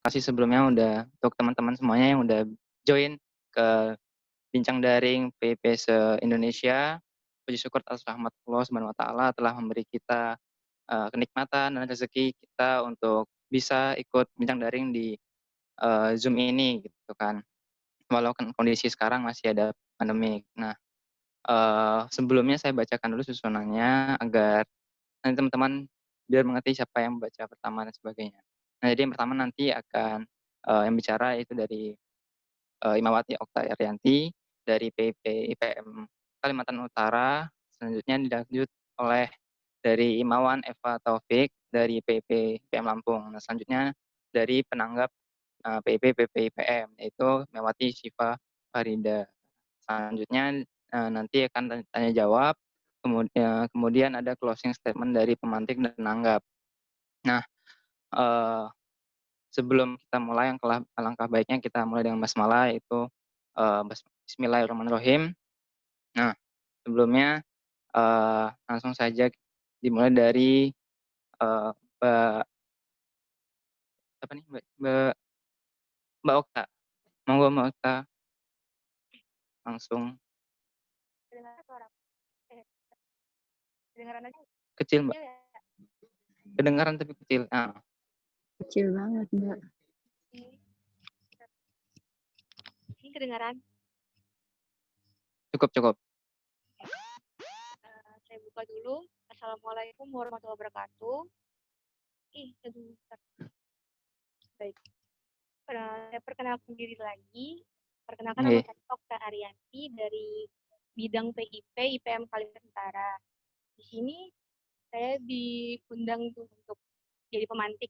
kasih sebelumnya untuk teman-teman semuanya yang udah join ke bincang daring PIP se-Indonesia. Puji syukur atas rahmat Allah Subhanahu wa taala telah memberi kita kenikmatan dan rezeki kita untuk bisa ikut bincang daring di Zoom ini gitu kan. Walau kan kondisi sekarang masih ada pandemi. Nah, sebelumnya saya bacakan dulu susunannya agar nanti teman-teman biar mengerti siapa yang membaca pertama dan sebagainya. Nah, jadi yang pertama nanti akan yang bicara itu dari Imawati Okta Arianti dari PIP IPM Kalimantan Utara. Selanjutnya dilanjut oleh dari Imawan Eva Taufik dari PIP IPM Lampung. Nah, selanjutnya dari penanggap PIP PP IPM yaitu Imawati Syifa Farida. Selanjutnya nanti akan tanya jawab, kemudian ada closing statement dari pemantik dan penanggap. Nah, sebelum kita mulai, alangkah baiknya kita mulai dengan basmalah, yaitu Bismillahirrahmanirrahim. Nah, sebelumnya langsung saja dimulai dari Mbak apa nih Mbak Mbak Okta. Monggo Mbak Okta langsung. Kedengaran suara kedengaran aja Kecil Mbak, kecil ya. kedengaran tapi kecil. Kecil banget, Mbak. Ini kedengaran. Cukup. Saya buka dulu. Assalamualaikum warahmatullahi wabarakatuh. Aduh. Baik. Saya perkenalkan diri lagi. Perkenalkan nama saya Okta Arianti dari bidang PIP IPM Kalimantan Utara. Di sini saya diundang untuk jadi pemantik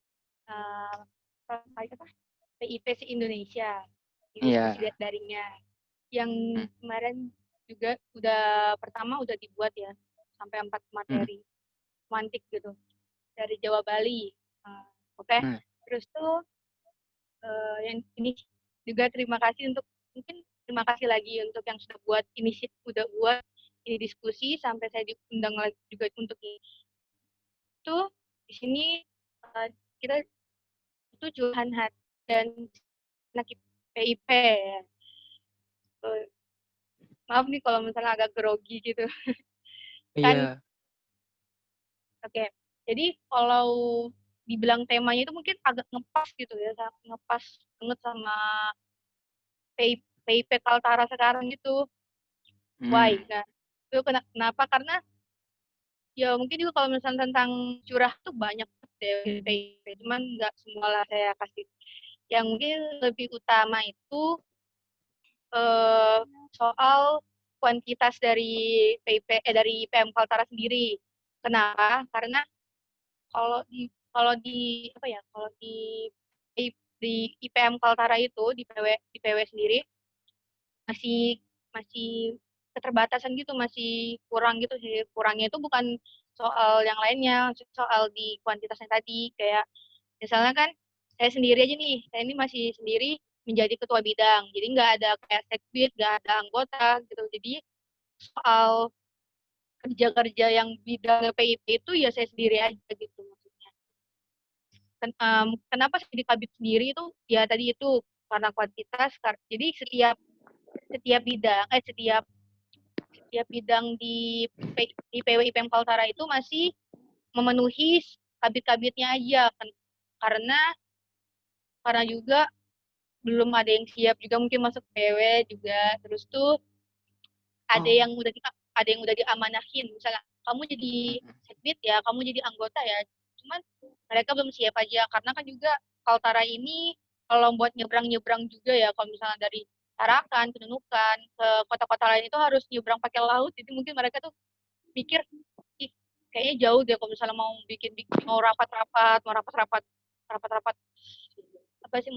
PIP se-Indonesia di diskusi daringnya. Yang kemarin juga pertama udah dibuat ya sampai 4 materi pemantik gitu dari Jawa Bali. Oke. Terus tuh yang ini juga terima kasih lagi untuk yang sudah buat ini diskusi sampai saya diundang lagi juga untuk ini. Tuh di sini kita itu curahan hati dan anak PIP ya. Maaf nih kalau misalnya agak grogi gitu. Kan oke. Jadi kalau dibilang temanya itu mungkin agak ngepas gitu ya, ngepas banget sama PIP Kaltara sekarang gitu. Why? Nah, itu kenapa? Karena ya mungkin juga kalau misalnya tentang curah tuh banyak deh PIP, cuman nggak semua lah saya kasih. Yang mungkin lebih utama itu soal kuantitas dari dari IPM Kaltara sendiri. Kenapa? Karena kalau di IPM Kaltara itu di PW sendiri masih keterbatasan gitu, masih kurang gitu sih. Kurangnya itu bukan soal yang lainnya, soal di kuantitasnya tadi. Kayak misalnya kan saya sendiri aja nih, saya ini masih sendiri menjadi ketua bidang, jadi nggak ada kayak sekbid, nggak ada anggota gitu. Jadi soal kerja-kerja yang bidang PIP itu ya saya sendiri aja gitu maksudnya. Kenapa saya di kabit sendiri itu ya tadi itu karena kuantitas. Jadi setiap bidang di PW IPM Kaltara itu masih memenuhi kabit-kabitnya aja kan, karena juga belum ada yang siap juga mungkin masuk PW juga. Terus tuh ada yang udah diamanahin, misalnya kamu jadi sekbid ya, kamu jadi anggota ya, cuman mereka belum siap aja karena kan juga Kaltara ini kalau buat nyebrang juga ya, kalau misalnya dari Tarakan ke Nunukan ke kota-kota lain itu harus nyebrang pakai laut, jadi mungkin mereka tuh pikir ih kayaknya jauh deh kalau misalnya mau rapat-rapat mau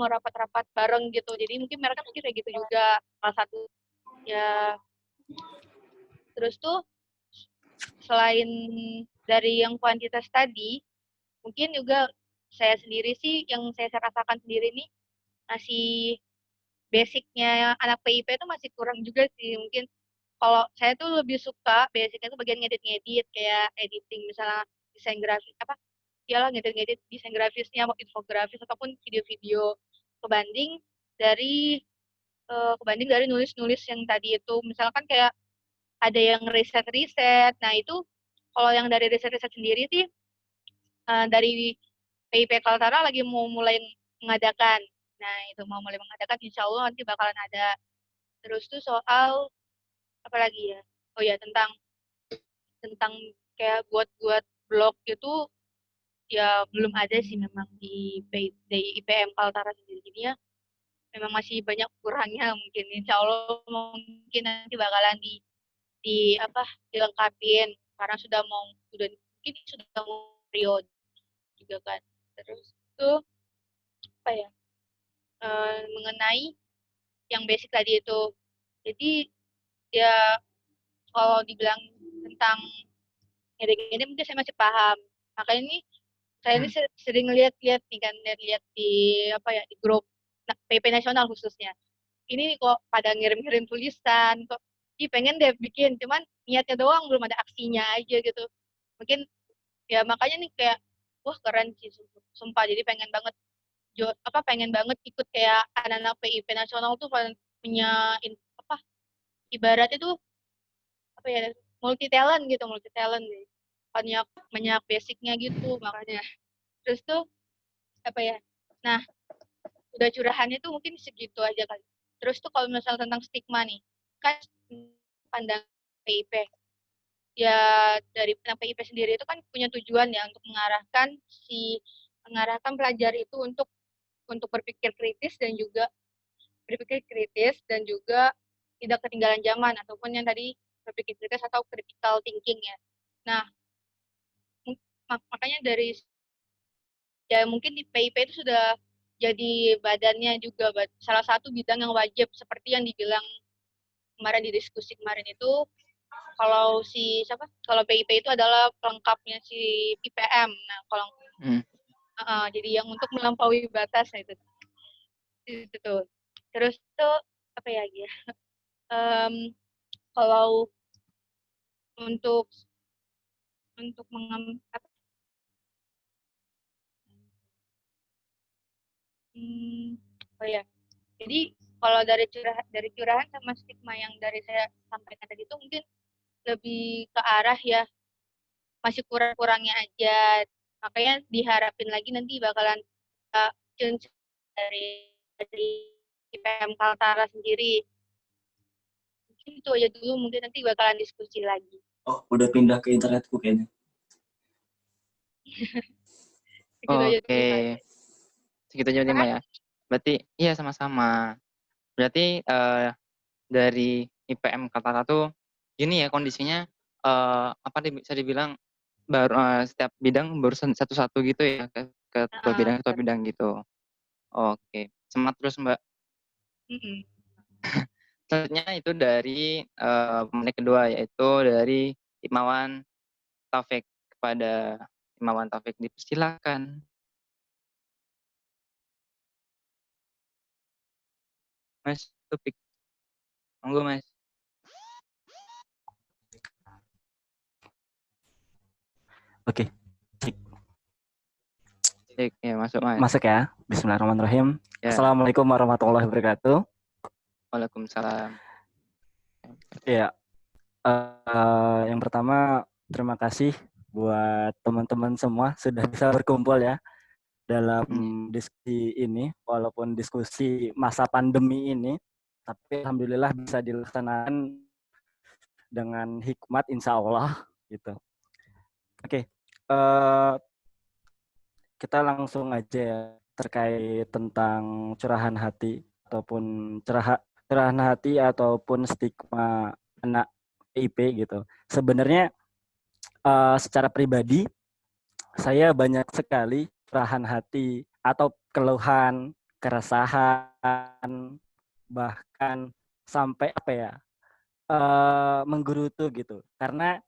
rapat-rapat bareng gitu. Jadi mungkin mereka pikir kayak gitu juga, salah satu ya. Terus tuh selain dari yang kuantitas tadi, mungkin juga saya sendiri sih yang saya rasakan sendiri nih masih basicnya anak PIP itu masih kurang juga sih. Mungkin kalau saya tuh lebih suka basicnya tuh bagian ngedit kayak editing, misalnya desain grafik iyalah ngedit-ngedit desain grafisnya, infografis ataupun video-video kebanding dari nulis-nulis yang tadi itu. Misalkan kayak ada yang riset-riset. Nah, itu kalau yang dari riset-riset sendiri sih dari PIP Kaltara lagi mau mulai mengadakan. Nah, itu mau mulai mengadakan, insya Allah nanti bakalan ada. Terus tuh soal apa lagi ya? Oh ya, tentang kayak buat blog itu ya belum ada sih memang di IPM Kaltara sendiri. Jadi ya memang masih banyak kurangnya mungkin. Insya Allah mungkin nanti bakalan di apa dilengkapin karena sudah mungkin sudah mau periode juga kan. Terus tuh apa ya mengenai yang basic tadi itu. Jadi ya kalau dibilang tentang ini mungkin saya masih paham. Makanya ini saya ini sering lihat-lihat nih kan, lihat di apa ya di grup PP nasional khususnya. Ini kok pada ngirim-ngirim tulisan, kok pengen deh bikin, cuman niatnya doang belum ada aksinya aja gitu. Mungkin ya makanya nih kayak wah keren sih sumpah. Jadi pengen banget ikut kayak anak-anak PIP nasional tuh punya apa ibaratnya tuh apa ya multi talent deh. Banyak banyak basicnya gitu makanya. Terus tuh apa ya? Nah, udah curahannya tuh mungkin segitu aja kali. Terus tuh kalau misalnya tentang stigma nih, kan pandang PIP. Ya dari pandang PIP sendiri itu kan punya tujuan ya untuk mengarahkan pelajar itu untuk berpikir kritis dan juga tidak ketinggalan zaman ataupun yang tadi berpikir kritis atau critical thinking ya. Nah, makanya dari ya mungkin di PIP itu sudah jadi badannya juga salah satu bidang yang wajib seperti yang dibilang kemarin di diskusi kemarin itu kalau PIP itu adalah pelengkapnya si IPM. Nah, kalau jadi yang untuk melampaui batas nah itu tuh. Terus tuh apa ya gitu. Kalau untuk apa, oh ya. Jadi kalau dari curahan sama stigma yang dari saya sampaikan tadi itu mungkin lebih ke arah ya masih kurang-kurangnya aja. Makanya diharapin lagi nanti bakalan change dari IPM Kaltara sendiri. Mungkin itu aja dulu, mungkin nanti bakalan diskusi lagi. Oh, udah pindah ke internetku kayaknya. Oke. Segitu aja Mbak ya. Berarti iya sama-sama. Berarti dari IPM Kaltara tuh gini ya kondisinya apa bisa dibilang baru setiap bidang baru satu-satu gitu ya ke ketua bidang gitu. Oke, semangat terus Mbak. Selanjutnya itu dari menit kedua yaitu dari Imawan Taufik. Kepada Imawan Taufik dipersilakan. Mas Taufik. Monggo Mas. Oke. Cek ya masuk Mas. Masuk ya. Bismillahirrahmanirrahim. Ya. Assalamualaikum warahmatullahi wabarakatuh. Waalaikumsalam. Ya. Yang pertama terima kasih buat teman-teman semua sudah bisa berkumpul ya dalam diskusi ini, walaupun diskusi masa pandemi ini, tapi alhamdulillah bisa dilaksanakan dengan hikmat insya Allah gitu. Oke, kita langsung aja ya terkait tentang curahan hati ataupun stigma anak PIP gitu. Sebenarnya secara pribadi saya banyak sekali curahan hati atau keluhan, keresahan, bahkan sampai apa ya menggerutu gitu. Karena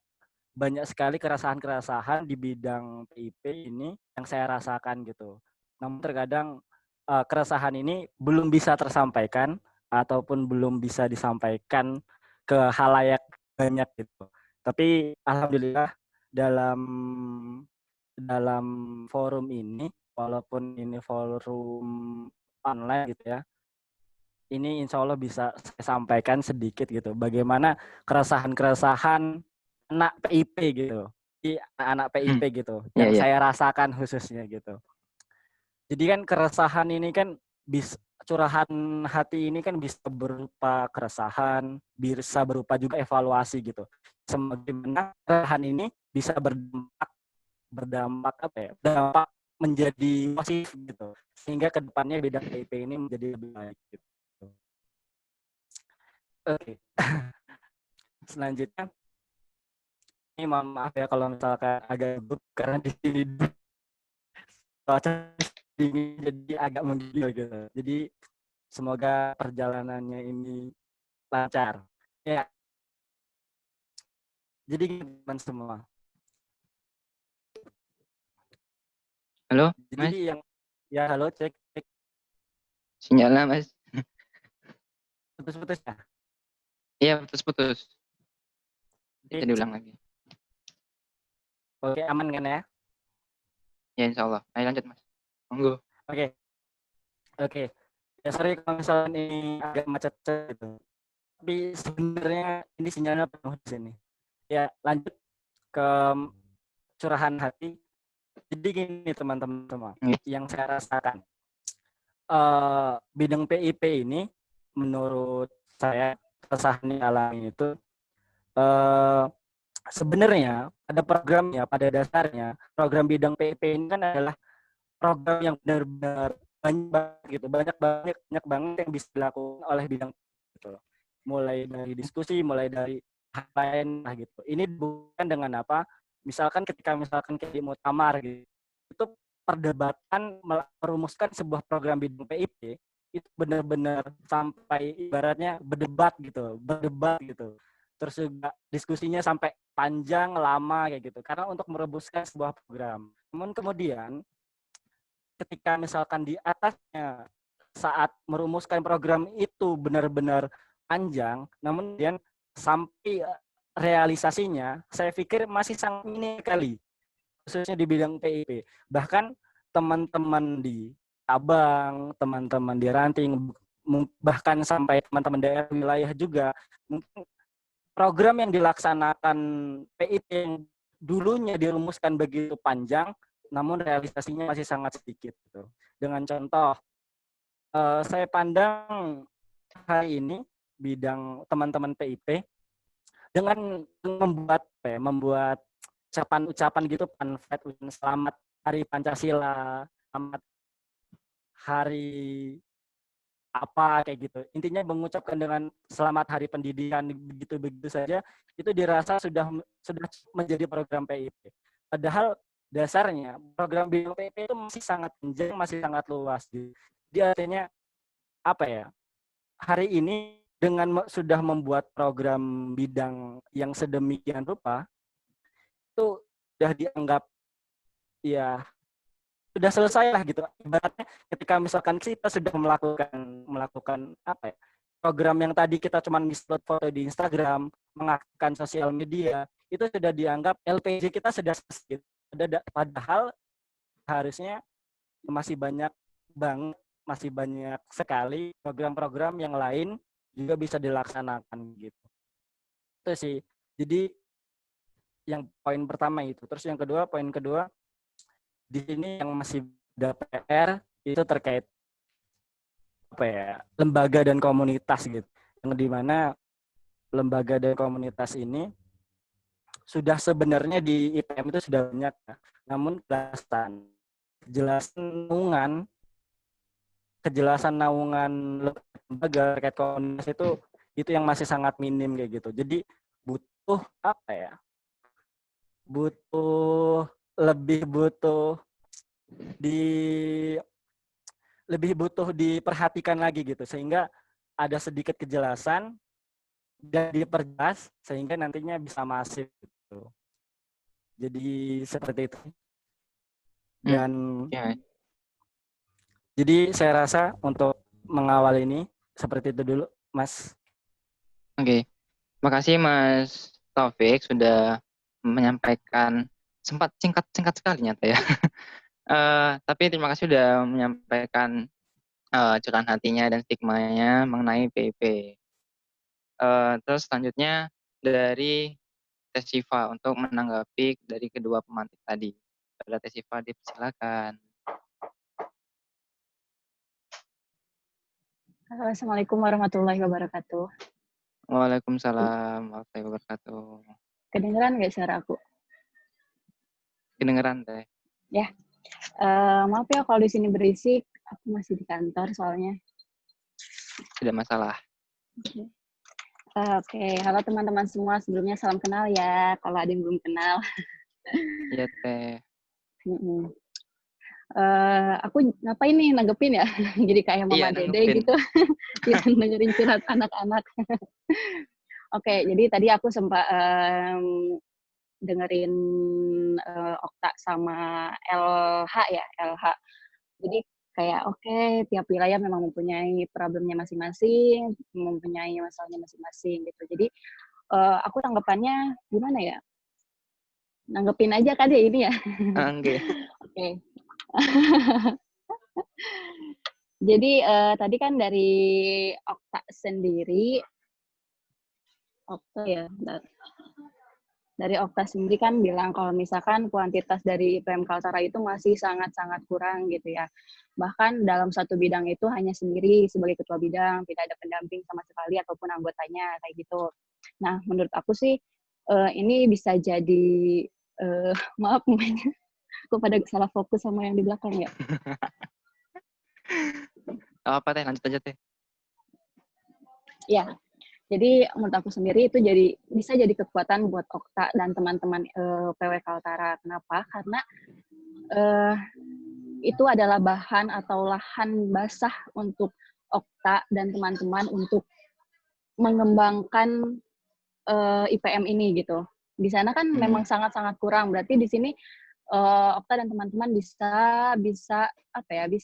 banyak sekali keresahan-keresahan di bidang PIP ini yang saya rasakan gitu. Namun terkadang keresahan ini belum bisa tersampaikan ataupun belum bisa disampaikan ke khalayak banyak gitu. Tapi alhamdulillah dalam dalam forum ini, walaupun ini forum online gitu ya, ini insya Allah bisa saya sampaikan sedikit gitu. Bagaimana keresahan-keresahan anak PIP gitu, anak PIP gitu, Iya, yang iya. saya rasakan khususnya gitu. Jadi kan keresahan ini kan bisa, curahan hati ini kan bisa berupa keresahan, bisa berupa juga evaluasi gitu. Sebagaimana keresahan ini bisa berdampak apa ya? Berdampak menjadi positif gitu. Sehingga kedepannya bidang PIP ini menjadi lebih baik gitu. Oke. Selanjutnya, ini mohon maaf ya kalau misalkan agak gugup karena di sini cuaca dingin jadi agak menggigil gitu. Jadi semoga perjalanannya ini lancar. Ya, jadi teman semua. Halo, Jadi Mas. yang ya halo cek Sinyalnya, Mas. putus-putus ya. Iya, putus-putus. Bisa Oke, diulang lagi. oke aman kan ya? Ya, insya Allah. Ayo lanjut, Mas. Monggo. Oke, oke. Ya sorry kalau misalnya ini agak macet gitu. Tapi sebenarnya ini sinyalnya penuh di sini. Ya lanjut ke curahan hati. Jadi gini teman-teman semua, yang saya rasakan bidang PIP ini menurut saya keresahan yang alami itu sebenarnya ada programnya, pada dasarnya program bidang PIP ini kan adalah program yang benar-benar banyak banget gitu, banyak banget yang bisa dilakukan oleh bidang gitu. Mulai dari diskusi, mulai dari hal lain lah gitu. Ini bukan dengan apa? Misalkan misalkan kayak di muktamar gitu, itu perdebatan merumuskan sebuah program bidang PIP itu benar-benar sampai ibaratnya berdebat gitu. Terus juga diskusinya sampai panjang lama kayak gitu. Karena untuk merebuskan sebuah program. Namun kemudian ketika misalkan di atasnya saat merumuskan program itu benar-benar panjang, namun kemudian sampai realisasinya saya pikir masih sangat minim sekali, khususnya di bidang PIP. Bahkan teman-teman di cabang, teman-teman di ranting, bahkan sampai teman-teman daerah wilayah juga, mungkin program yang dilaksanakan PIP yang dulunya dirumuskan begitu panjang, namun realisasinya masih sangat sedikit. Gitu. Dengan contoh, saya pandang hari ini bidang teman-teman PIP dengan membuat ucapan gitu, pamflet selamat Hari Pancasila, selamat Hari apa kayak gitu. Intinya mengucapkan dengan selamat Hari Pendidikan begitu saja itu dirasa sudah menjadi program PIP. Padahal dasarnya program bidang PIP itu masih sangat panjang, masih sangat luas. Jadi artinya apa ya? Hari ini dengan sudah membuat program bidang yang sedemikian rupa itu sudah dianggap ya sudah selesai lah gitu. Ibaratnya ketika misalkan kita sudah melakukan apa ya, program yang tadi kita cuma upload foto di Instagram, mengaktifkan sosial media, itu sudah dianggap LPG kita sudah selesai. Padahal harusnya masih banyak sekali program-program yang lain juga bisa dilaksanakan gitu. Itu sih. Jadi yang poin pertama itu. Terus yang kedua, poin kedua di sini yang masih ada PR itu terkait apa ya, lembaga dan komunitas gitu, yang dimana lembaga dan komunitas ini sudah sebenarnya di IPM itu sudah banyak, namun kejelasan naungan lembaga terkait komunitas itu yang masih sangat minim kayak gitu. Jadi butuh apa ya, lebih butuh diperhatikan lagi gitu, sehingga ada sedikit kejelasan dan diperjelas sehingga nantinya bisa masif gitu. Jadi seperti itu. Dan jadi saya rasa untuk mengawal ini seperti itu dulu, Mas. Oke. Terima kasih Mas Taufik sudah menyampaikan sempat singkat sekali nyata ya. Tapi terima kasih sudah menyampaikan curahan hatinya dan stigmanya mengenai PIP. Terus selanjutnya dari Teh Syifa untuk menanggapi dari kedua pemantik tadi. Pada Teh Syifa dipersilakan. Assalamualaikum warahmatullahi wabarakatuh. Waalaikumsalam warahmatullahi wabarakatuh. Kedengeran nggak suara aku? Kedengeran Teh. Ya, maaf ya kalau di sini berisik. Aku masih di kantor soalnya. Tidak masalah. Oke, halo teman-teman semua. Sebelumnya salam kenal ya. Kalau ada yang belum kenal. Iya Teh. Aku ngapain nih nanggepin ya? Jadi kayak Mama Dede gitu. Yang dengerin curhat anak-anak. Oke, jadi tadi aku sempat dengerin Okta sama LH ya, LH. Jadi kayak oke, tiap wilayah memang mempunyai problemnya masing-masing, mempunyai masalahnya masing-masing gitu. Jadi aku tanggapannya gimana ya? Nanggepin aja kan ya ini ya. Oke. Oke. Jadi tadi kan dari Okta sendiri, dari Okta sendiri kan bilang kalau misalkan kuantitas dari IPM Kaltara itu masih sangat-sangat kurang gitu ya. Bahkan dalam satu bidang itu hanya sendiri sebagai ketua bidang, tidak ada pendamping sama sekali ataupun anggotanya kayak gitu. Nah, menurut aku sih ini bisa jadi maaf aku pada salah fokus sama yang di belakang ya. Apa Teh, lanjut aja Teh. Ya, jadi menurut aku sendiri itu bisa jadi kekuatan buat Okta dan teman-teman PW Kaltara. Kenapa? Karena itu adalah bahan atau lahan basah untuk Okta dan teman-teman untuk mengembangkan IPM ini gitu. Di sana kan memang sangat-sangat kurang. Berarti di sini Okta dan teman-teman bisa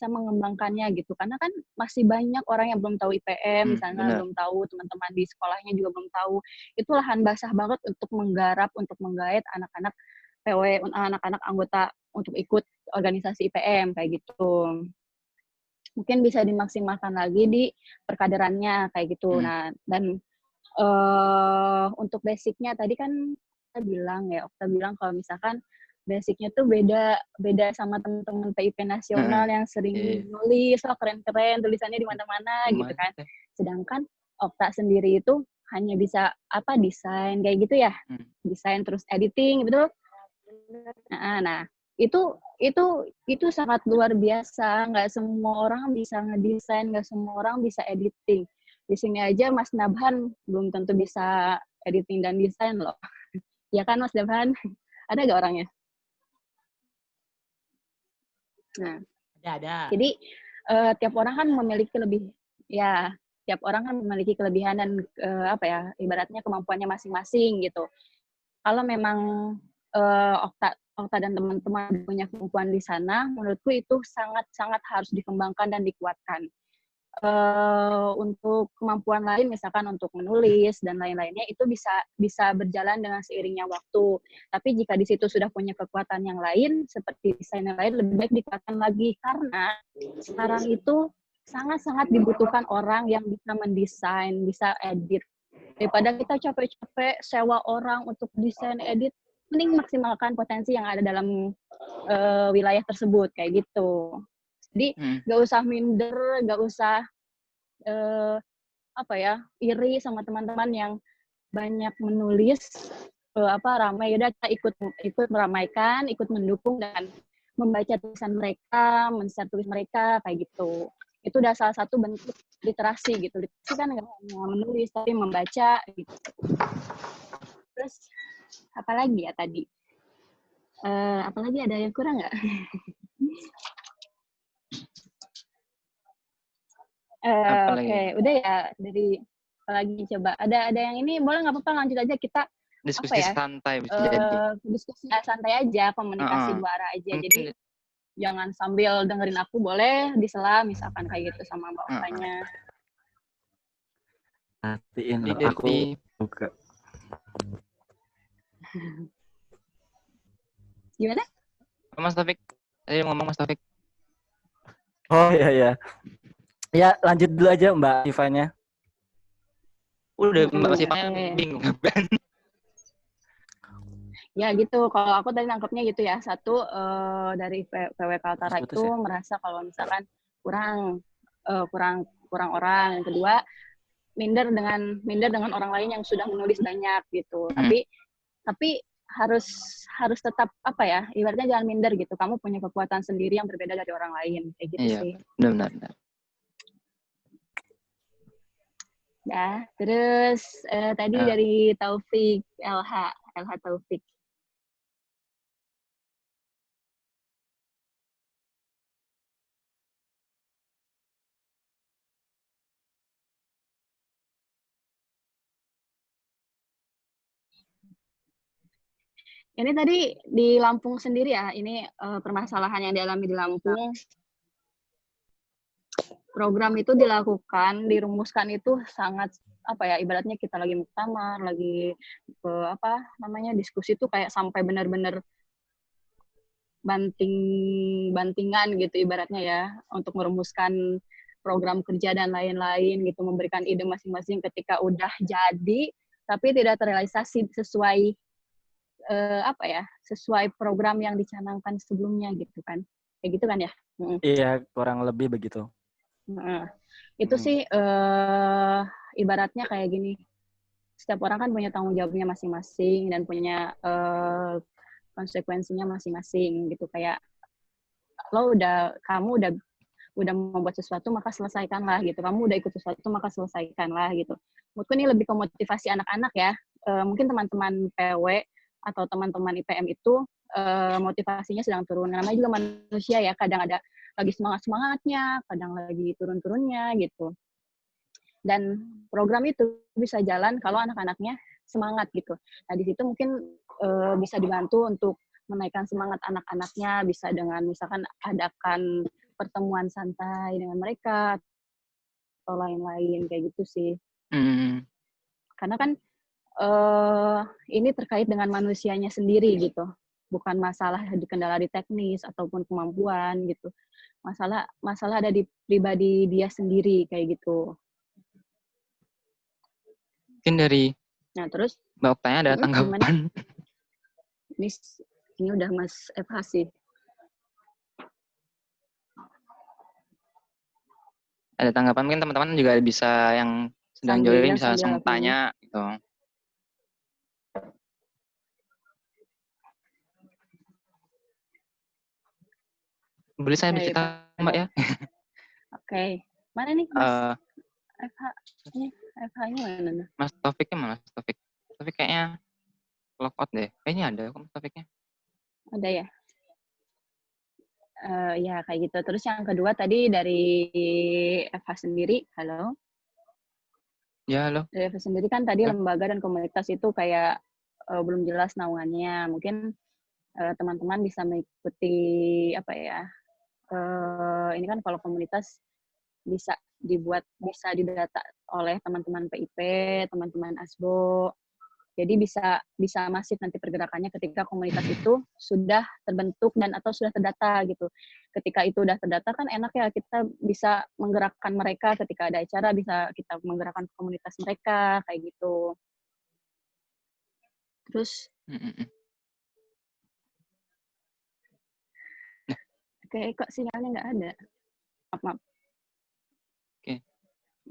mengembangkannya gitu. Karena kan masih banyak orang yang belum tahu IPM, misalnya belum tahu, teman-teman di sekolahnya juga belum tahu. Itu lahan basah banget untuk menggarap, untuk menggait anak-anak PW, anak-anak anggota untuk ikut organisasi IPM kayak gitu. Mungkin bisa dimaksimalkan lagi di perkaderannya kayak gitu. Nah, dan untuk basicnya tadi kan Okta bilang kalau misalkan basicnya tuh beda sama teman-teman PIP nasional yang sering nulis, keren-keren tulisannya di mana-mana gitu kan. Sedangkan Okta sendiri itu hanya bisa desain kayak gitu ya, desain terus editing, betul? Nah itu sangat luar biasa. Nggak semua orang bisa ngedesain, nggak semua orang bisa editing. Di sini aja Mas Nabhan belum tentu bisa editing dan desain loh. Ya kan Mas Nabhan? Ada nggak orangnya? Nah, ada. Jadi tiap orang kan memiliki tiap orang kan memiliki kelebihan dan ibaratnya kemampuannya masing-masing gitu. Kalau memang Okta dan teman-teman punya kemampuan di sana, menurutku itu sangat-sangat harus dikembangkan dan dikuatkan. Untuk kemampuan lain, misalkan untuk menulis dan lain-lainnya, itu bisa berjalan dengan seiringnya waktu. Tapi jika di situ sudah punya kekuatan yang lain, seperti desain yang lain, lebih baik dikuatkan lagi. Karena sekarang itu sangat-sangat dibutuhkan orang yang bisa mendesain, bisa edit. Daripada kita capek-capek sewa orang untuk desain, edit, mending maksimalkan potensi yang ada dalam wilayah tersebut, kayak gitu. Jadi nggak usah minder, nggak usah iri sama teman-teman yang banyak menulis ramai. Udah kita ikut meramaikan, ikut mendukung dan membaca tulisan mereka, men-share tulis mereka kayak gitu. Itu udah salah satu bentuk literasi gitu. Literasi kan nggak hanya menulis tapi membaca gitu. Terus apalagi ya tadi? Apalagi ada yang kurang nggak? Oke, udah ya dari apalagi coba. Ada yang ini boleh nggak apa-apa lanjut aja kita diskusi santai bisa jadi. Diskusi santai aja, komunikasi dua arah aja. Jadi jangan sambil dengerin aku, boleh disela misalkan kayak gitu sama Mbak Oktanya. Nantiin aku buka. Gimana? Mas Taufik. Tadi ngomong Mas Taufik. Oh iya. Ya lanjut dulu aja Mbak Ivanya. Udah Mbak Sifanya bingung kan? Ya gitu, kalau aku tadi nangkepnya gitu ya. Satu, dari PW Kaltara itu ya? merasa kalau misalkan kurang orang. Yang kedua, minder dengan orang lain yang sudah menulis banyak gitu. Tapi harus tetap apa ya, ibaratnya jangan minder gitu. Kamu punya kekuatan sendiri yang berbeda dari orang lain, kayak gitu sih. Benar. Ya, terus tadi dari Taufik LH Taufik. Ini tadi di Lampung sendiri ya, ini permasalahan yang dialami di Lampung. Program itu dirumuskan itu sangat apa ya, ibaratnya kita lagi muktamar, lagi diskusi itu kayak sampai benar-benar bantingan gitu ibaratnya ya, untuk merumuskan program kerja dan lain-lain gitu, memberikan ide masing-masing ketika udah jadi, tapi tidak terrealisasi sesuai sesuai program yang dicanangkan sebelumnya gitu kan. Kayak gitu kan ya? Iya, kurang lebih begitu. Itu sih ibaratnya kayak gini. Setiap orang kan punya tanggung jawabnya masing-masing dan punya konsekuensinya masing-masing gitu. Kayak kamu udah membuat sesuatu maka selesaikanlah gitu. Kamu udah ikut sesuatu maka selesaikanlah gitu. Menurutku ini lebih ke motivasi anak-anak ya. Mungkin teman-teman PW atau teman-teman IPM itu motivasinya sedang turun. Namanya juga manusia ya, kadang ada lagi semangat-semangatnya, kadang lagi turun-turunnya gitu. Dan program itu bisa jalan kalau anak-anaknya semangat gitu. Nah, di situ mungkin bisa dibantu untuk menaikkan semangat anak-anaknya, bisa dengan misalkan adakan pertemuan santai dengan mereka atau lain-lain kayak gitu sih. Karena kan ini terkait dengan manusianya sendiri gitu, bukan masalah kendala di teknis ataupun kemampuan gitu. Masalah ada di pribadi dia sendiri kayak gitu. Mungkin dari terus Mbak Oktanya ada tanggapan? Ini udah Mas FH sih. Ada tanggapan, mungkin teman-teman juga bisa yang sedang join bisa langsung tanya gitu. Boleh saya bercerita Mbak ya? Oke. Mana nih Mas FH? FH-nya mana? Mas Taufiknya mana? Taufik kayaknya lockout deh. Kayaknya ada kok Mas Taufiknya. Ada ya? Ya kayak gitu. Terus yang kedua tadi dari FH sendiri, halo? Ya, halo. Dari FH sendiri kan tadi lembaga dan komunitas itu kayak belum jelas naungannya. Mungkin teman-teman bisa mengikuti apa ya? Ini kan kalau komunitas bisa didata oleh teman-teman PIP, teman-teman ASBO. Jadi bisa masif nanti pergerakannya ketika komunitas itu sudah terbentuk dan atau sudah terdata gitu. Ketika itu udah terdata kan enak ya, kita bisa menggerakkan mereka ketika ada acara, bisa kita menggerakkan komunitas mereka kayak gitu. Terus Oke, kok sinyalnya nggak ada? Maaf. Oke.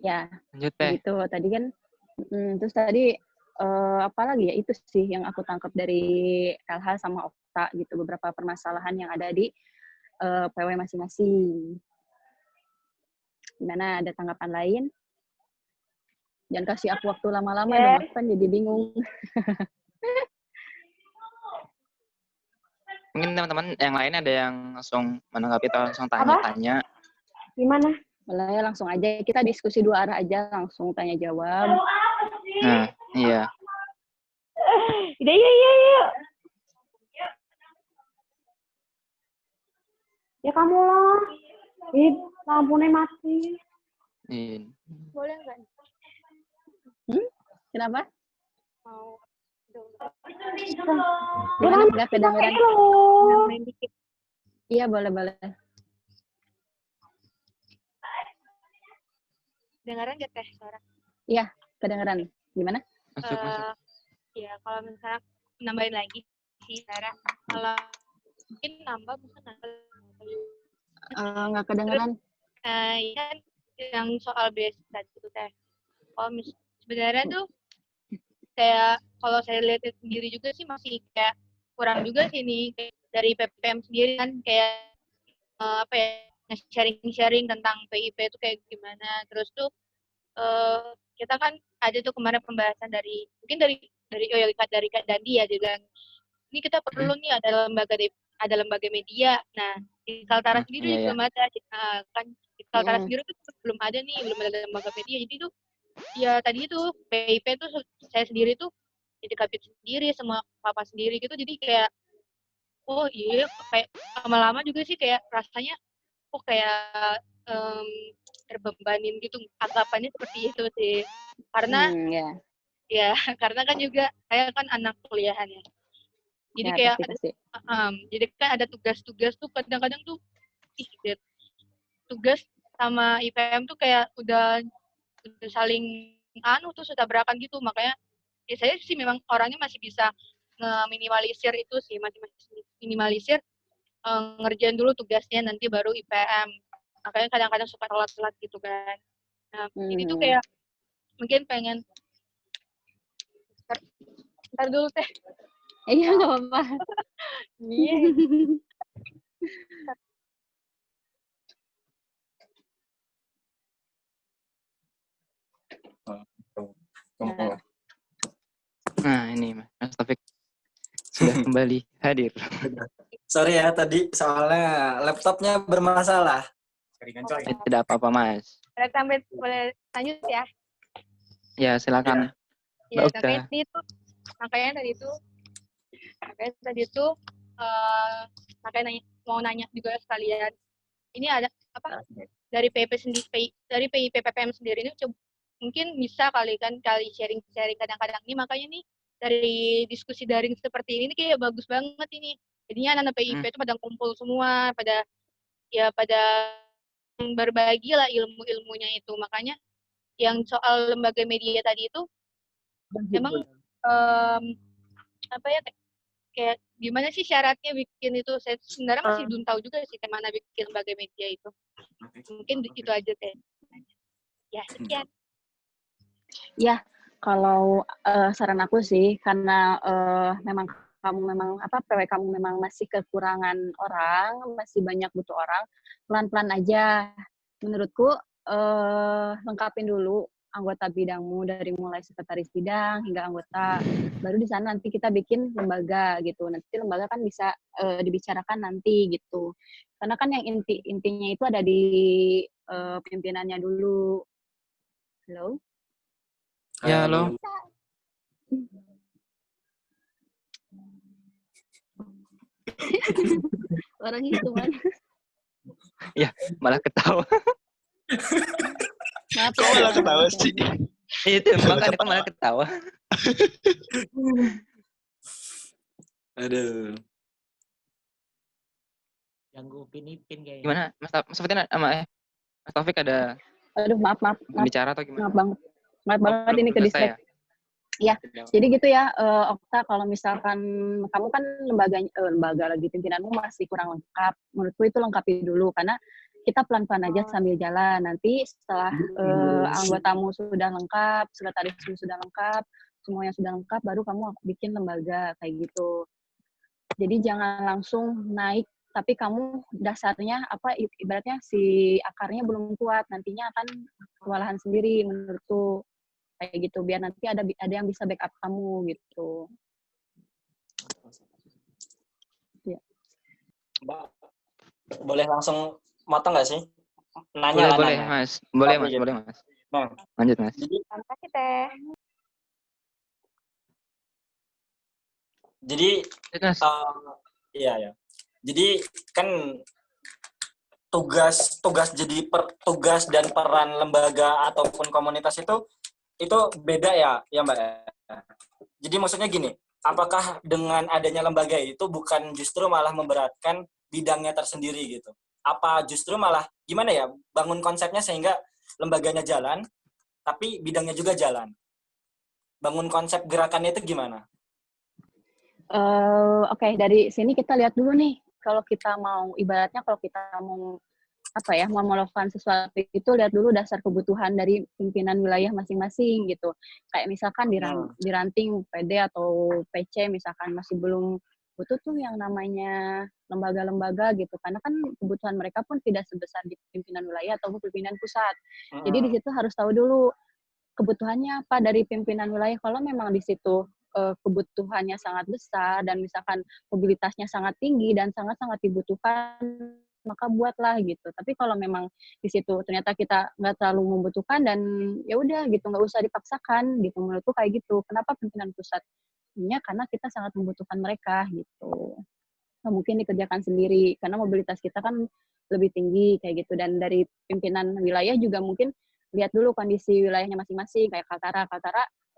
Ya, lanjut deh. Gitu. Tadi kan, terus tadi apalagi ya, itu sih yang aku tangkap dari LH sama Okta gitu, beberapa permasalahan yang ada di PW masing-masing. Gimana, ada tanggapan lain? Jangan kasih aku waktu lama-lama dong, aku kan jadi bingung. Mungkin teman-teman yang lain ada yang langsung menanggapi atau langsung tanya-tanya. Gimana? Boleh langsung aja, kita diskusi 2 arah aja, langsung tanya jawab. Nah, iya. Iya. Ya kamu loh. Lampunya mati. Iya. Boleh nggak? Kenapa? Mau Gimana nggak kedengeran? Main dikit. Iya boleh. Dengaran nggak teh suara? Iya kedengeran. Gimana? Masuk. Ya kalau misalnya nambahin lagi sih Sarah, kalau mungkin nambah bisa nambah. Nggak kedengeran. Iya kan yang soal basic tadi itu teh. Kalau sebenarnya tuh kayak kalau saya lihat sendiri juga sih masih kayak kurang juga sih nih kayak dari PPM sendiri kan kayak apa ya sharing tentang PIP itu kayak gimana. Terus tuh kita kan ada tuh kemarin pembahasan dari mungkin dari Kak Dandi ya, dia bilang ini kita perlu nih ada lembaga media. Nah di Kaltara sendiri belum ada kan, di Kaltara sendiri tuh belum ada lembaga media. Jadi tuh ya tadi itu PIP tuh saya sendiri tuh jadi kabit sendiri semua papa sendiri gitu, jadi kayak oh iya kayak lama-lama juga sih kayak rasanya kok kayak terbebanin gitu, anggapannya seperti itu sih karena ya karena kan juga saya kan anak kuliahan ya, jadi ya, kayak pasti. Jadi kan ada tugas-tugas tuh kadang-kadang tuh tugas sama IPM tuh kayak udah saling tuh sudah berakan gitu, makanya ya saya sih memang orangnya masih bisa minimalisir itu sih, masih minimalisir ngerjain dulu tugasnya nanti baru IPM, makanya kadang-kadang suka telat-telat gitu kan. Nah ini tuh kayak mungkin pengen ntar dulu teh. Iya nggak apa-apa. Iya. Nah ini Mas Taufik sudah kembali hadir. Sorry ya tadi soalnya laptopnya bermasalah. Tidak apa-apa Mas. Boleh lanjut ya? Ya silakan. Ya makanya tadi itu makanya mau nanya juga sekalian. Ini ada apa? Dari PIP PPM sendiri ini mungkin bisa kali sharing kadang-kadang ini, makanya nih dari diskusi daring seperti ini kayak bagus banget ini. Jadinya anak-anak PIP itu pada kumpul semua, pada berbagi lah ilmu-ilmunya itu. Makanya yang soal lembaga media tadi itu memang apa ya kayak gimana sih syaratnya bikin itu, saya sebenarnya masih belum tahu juga sih kemana bikin lembaga media itu. Mungkin itu aja teh. Ya sekian. Ya kalau saran aku sih karena memang PW kamu memang masih kekurangan orang, masih banyak butuh orang, pelan-pelan aja. Menurutku lengkapin dulu anggota bidangmu dari mulai sekretaris bidang hingga anggota, baru di sana nanti kita bikin lembaga gitu. Nanti lembaga kan bisa dibicarakan nanti gitu. Karena kan yang intinya itu ada di pimpinannya dulu. Halo? Ya, halo. Orang itu mana? Ya, malah ketawa. Maaf, kok malah ketawa sih? Itu makanya malah ketawa. Aduh. Ganggu Upin kayaknya. Gimana? Mas Fatin sama Mas Taufik ada maaf. bicara atau gimana? Maaf banget ini ke distract. Ya, jadi gitu ya, Okta, kalau misalkan kamu kan lembaga lagi pimpinanmu masih kurang lengkap, menurutku itu lengkapi dulu, karena kita pelan-pelan aja sambil jalan. Nanti setelah anggotamu sudah lengkap, sekretarismu sudah lengkap, semuanya sudah lengkap, baru kamu bikin lembaga, kayak gitu. Jadi jangan langsung naik, tapi kamu dasarnya, ibaratnya si akarnya belum kuat, nantinya akan kewalahan sendiri menurutku. Kayak gitu, biar nanti ada yang bisa backup kamu gitu. Ya. Mbak, boleh langsung motong nggak sih? Nanya boleh nanya. Mas. Boleh Mas. Nah, lanjut Mas. Terima kasih Teh. Jadi iya. Jadi kan tugas dan peran lembaga ataupun komunitas itu beda ya Mbak. Jadi maksudnya gini, apakah dengan adanya lembaga itu bukan justru malah memberatkan bidangnya tersendiri gitu? Apa justru malah gimana ya, bangun konsepnya sehingga lembaganya jalan, tapi bidangnya juga jalan? Bangun konsep gerakannya itu gimana? Oke, dari sini kita lihat dulu nih, kalau kita mau, ibaratnya kalau kita mau mau melakukan sesuatu itu lihat dulu dasar kebutuhan dari pimpinan wilayah masing-masing gitu. Kayak misalkan di ranting PD atau PC misalkan masih belum butuh tuh yang namanya lembaga-lembaga gitu. Karena kan kebutuhan mereka pun tidak sebesar di pimpinan wilayah atau pimpinan pusat. Jadi di situ harus tahu dulu kebutuhannya apa dari pimpinan wilayah. Kalau memang di situ kebutuhannya sangat besar dan misalkan mobilitasnya sangat tinggi dan sangat-sangat dibutuhkan, maka buatlah gitu. Tapi kalau memang di situ ternyata kita nggak terlalu membutuhkan dan ya udah gitu, nggak usah dipaksakan gitu. Menurutku kayak gitu. Kenapa pimpinan pusatnya? Karena kita sangat membutuhkan mereka gitu. Nah, mungkin dikerjakan sendiri karena mobilitas kita kan lebih tinggi kayak gitu. Dan dari pimpinan wilayah juga mungkin lihat dulu kondisi wilayahnya masing-masing, kayak Kaltara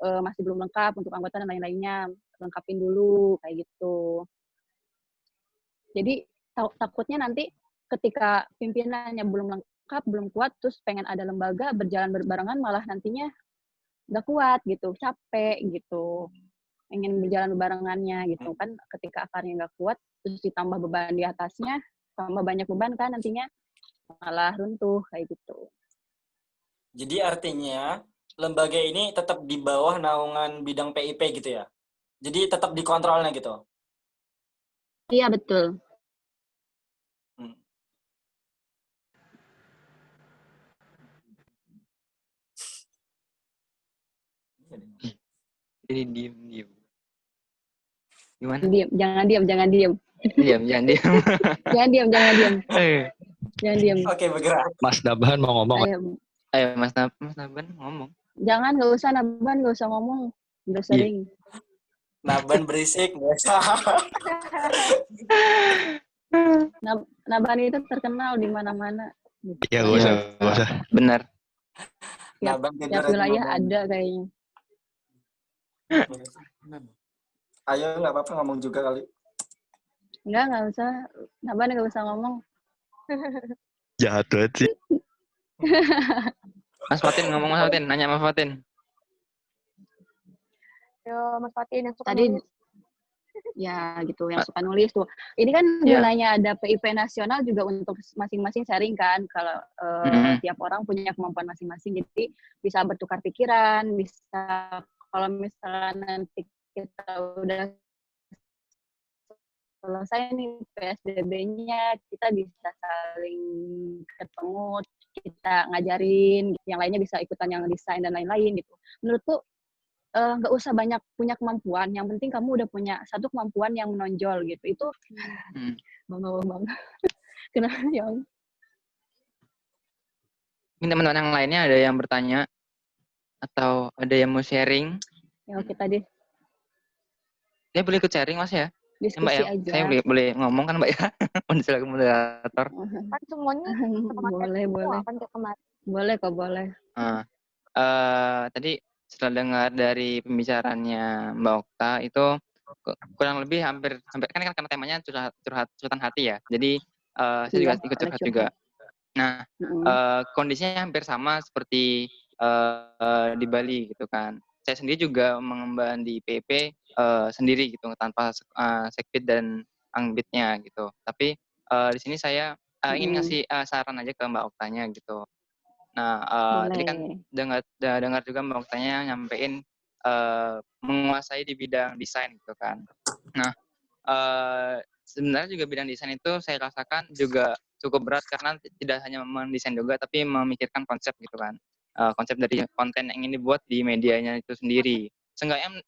masih belum lengkap untuk anggota dan lain-lainnya, lengkapin dulu kayak gitu. Jadi takutnya nanti ketika pimpinannya belum lengkap, belum kuat, terus pengen ada lembaga berjalan berbarengan, malah nantinya nggak kuat gitu, capek gitu, ingin berjalan berbarengannya gitu kan. Ketika akarnya nggak kuat, terus ditambah beban di atasnya, tambah banyak beban kan nantinya malah runtuh kayak gitu. Jadi artinya lembaga ini tetap di bawah naungan bidang PIP gitu ya? Jadi tetap dikontrolnya gitu? Iya, betul. Jadi diem. Gimana? Jangan diem. Jangan diem. Jangan diem. Jangan diem. Oke, bergerak. Mas Nabahan mau ngomong. Ayo Mas Naban ngomong. Jangan, nggak usah Naban, nggak usah ngomong. Udah sering. Naban berisik, nggak usah. Naban itu terkenal di mana-mana. Iya, nggak usah. Benar. Tiap wilayah ada kayaknya. Ayo, nggak apa-apa ngomong juga kali. Nggak usah. Naban nggak usah ngomong. Jahat banget sih. Mas Fatin ngomong, Mas Fatin. Nanya Mas Fatin. Yo, Mas Fatin yang suka Tadi nulis. Ya gitu, yang suka nulis tuh. Ini kan gunanya ada PIP nasional juga untuk masing-masing sharing kan. Kalau tiap orang punya kemampuan masing-masing, jadi bisa bertukar pikiran, bisa kalau misalnya nanti kita udah selesai nih PSBB-nya, kita bisa saling ketemu, kita ngajarin, yang lainnya bisa ikutan yang desain dan lain-lain gitu. Menurutku nggak usah banyak punya kemampuan, yang penting kamu udah punya satu kemampuan yang menonjol gitu. Itu bang. Kenapa yang? Mungkin teman-teman yang lainnya ada yang bertanya atau ada yang mau sharing? Ya oke tadi. Saya boleh ikut sharing Mas ya? Diskusi Mbak ya? aja. Saya boleh ngomong kan Mbak ya? Sebagai moderator. Kan semuanya boleh. Kan kayak kemarin. Boleh kok, boleh. Tadi setelah dengar dari pembicaranya Mbak Okta itu kurang lebih hampir kan karena temanya curhatan hati ya. Jadi saya juga ikut curhat juga. Nah, kondisinya hampir sama seperti di Bali gitu kan. Saya sendiri juga mengemban di PP sendiri gitu tanpa sekbid dan angbitnya gitu. Tapi di sini saya ingin ngasih saran aja ke Mbak Oktanya gitu. Nah, tadi kan dengar juga Mbak Oktanya nyampein menguasai di bidang desain gitu kan. Nah, sebenarnya juga bidang desain itu saya rasakan juga cukup berat karena tidak hanya mendesain juga tapi memikirkan konsep gitu kan. Konsep dari konten yang ingin dibuat di medianya itu sendiri. Seenggaknya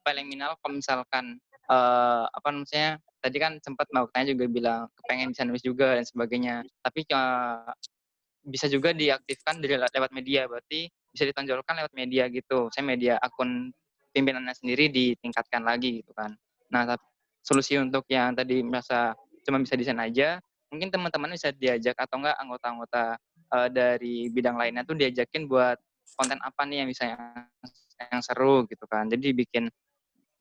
paling minimal kalau misalkan tadi kan sempat Mbak Oktanya juga bilang kepengen desain juga dan sebagainya. Tapi bisa juga diaktifkan lewat media, berarti bisa ditonjolkan lewat media gitu. Saya media akun pimpinannya sendiri ditingkatkan lagi gitu kan. Nah, solusi untuk yang tadi merasa cuma bisa desain aja, mungkin teman-teman bisa diajak atau enggak anggota-anggota dari bidang lainnya tuh diajakin buat konten apa nih yang bisa yang seru gitu kan. Jadi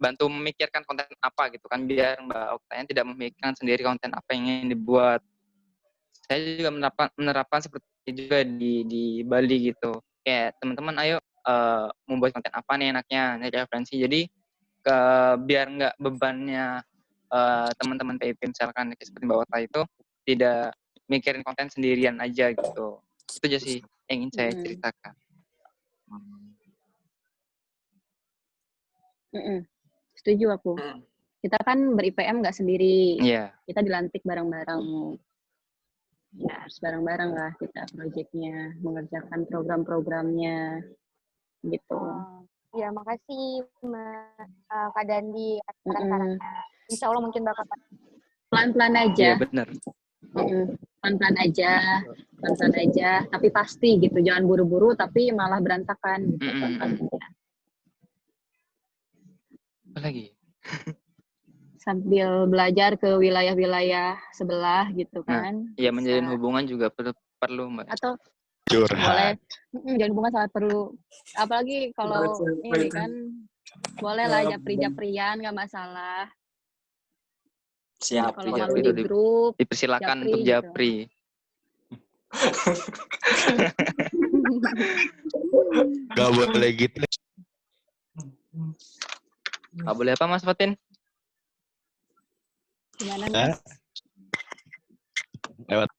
bantu memikirkan konten apa gitu kan, biar Mbak Oktayani tidak memikirkan sendiri konten apa yang ingin dibuat. Saya juga menerapkan seperti itu juga di Bali gitu. Kayak teman-teman ayo membuat konten apa nih enaknya, nyari referensi. Jadi biar nggak bebannya teman-teman PIP misalkan seperti Mbak Ota itu tidak mikirin konten sendirian aja gitu. Itu aja sih yang ingin saya ceritakan. Setuju aku. Kita kan ber-IPM nggak sendiri. Iya. Kita dilantik bareng-bareng. Ya, harus bareng-bareng lah kita proyeknya, mengerjakan program-programnya, gitu. Ya, makasih Kak Dandi atas saran-sarannya. Insya Allah mungkin bakal pelan-pelan aja. Iya, benar. Pelan-pelan aja, tapi pasti gitu. Jangan buru-buru, tapi malah berantakan gitu. Apa lagi? Sambil belajar ke wilayah-wilayah sebelah gitu kan. Iya, menjalin hubungan juga perlu Mbak. Atau curhat. Boleh, jalin hubungan sangat perlu. Apalagi kalau ini kan, boleh lah japri-japrian, nggak masalah. Siap. Kalau malu di grup, dipersilakan untuk japri. Gak boleh gitu. Gak boleh apa Mas Fatin? Gimana Mas? Lewat.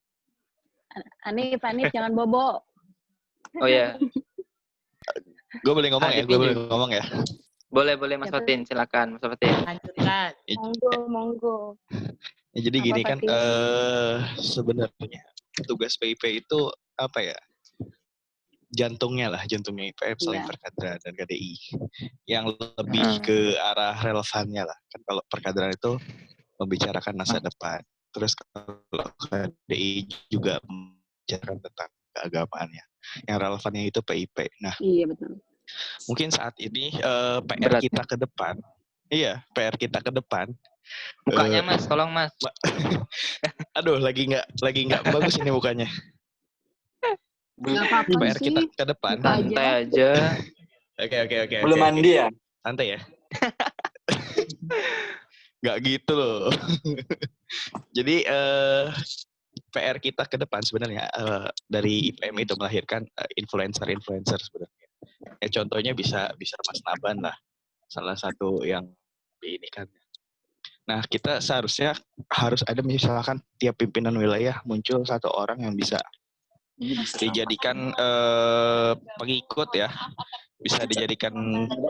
Anif, jangan bobo. Oh ya. Gue boleh ngomong ya? Gue boleh ngomong ya? Boleh Mas Fatin, silakan Mas Fatin. Lanjutkan. Monggo. Ya, jadi gini kan, sebenarnya tugas PIP itu apa ya? Jantungnya IPM saling perkaderan dan KDI. Yang lebih ke arah relevannya lah. Kan kalau perkaderan itu membicarakan masa depan. Terus kalau KDI juga membicarakan tentang keagamaannya. Yang relevannya itu PIP. Nah, iya betul. Mungkin saat ini PR kita ke depan. Iya, PR kita ke depan. Mukanya Mas, tolong Mas. Aduh, lagi nggak bagus ini mukanya. Nggak apa-apa PR sih. kita ke depan. Santai aja. Oke. Belum mandi ya? Santai ya. Nggak gitu loh. Jadi PR kita ke depan sebenarnya dari IPM itu melahirkan influencer sebenarnya. Ya, contohnya bisa Mas Naban lah, salah satu yang ini kan. Nah, kita seharusnya harus ada misalkan tiap pimpinan wilayah muncul satu orang yang bisa dijadikan pengikut ya, bisa dijadikan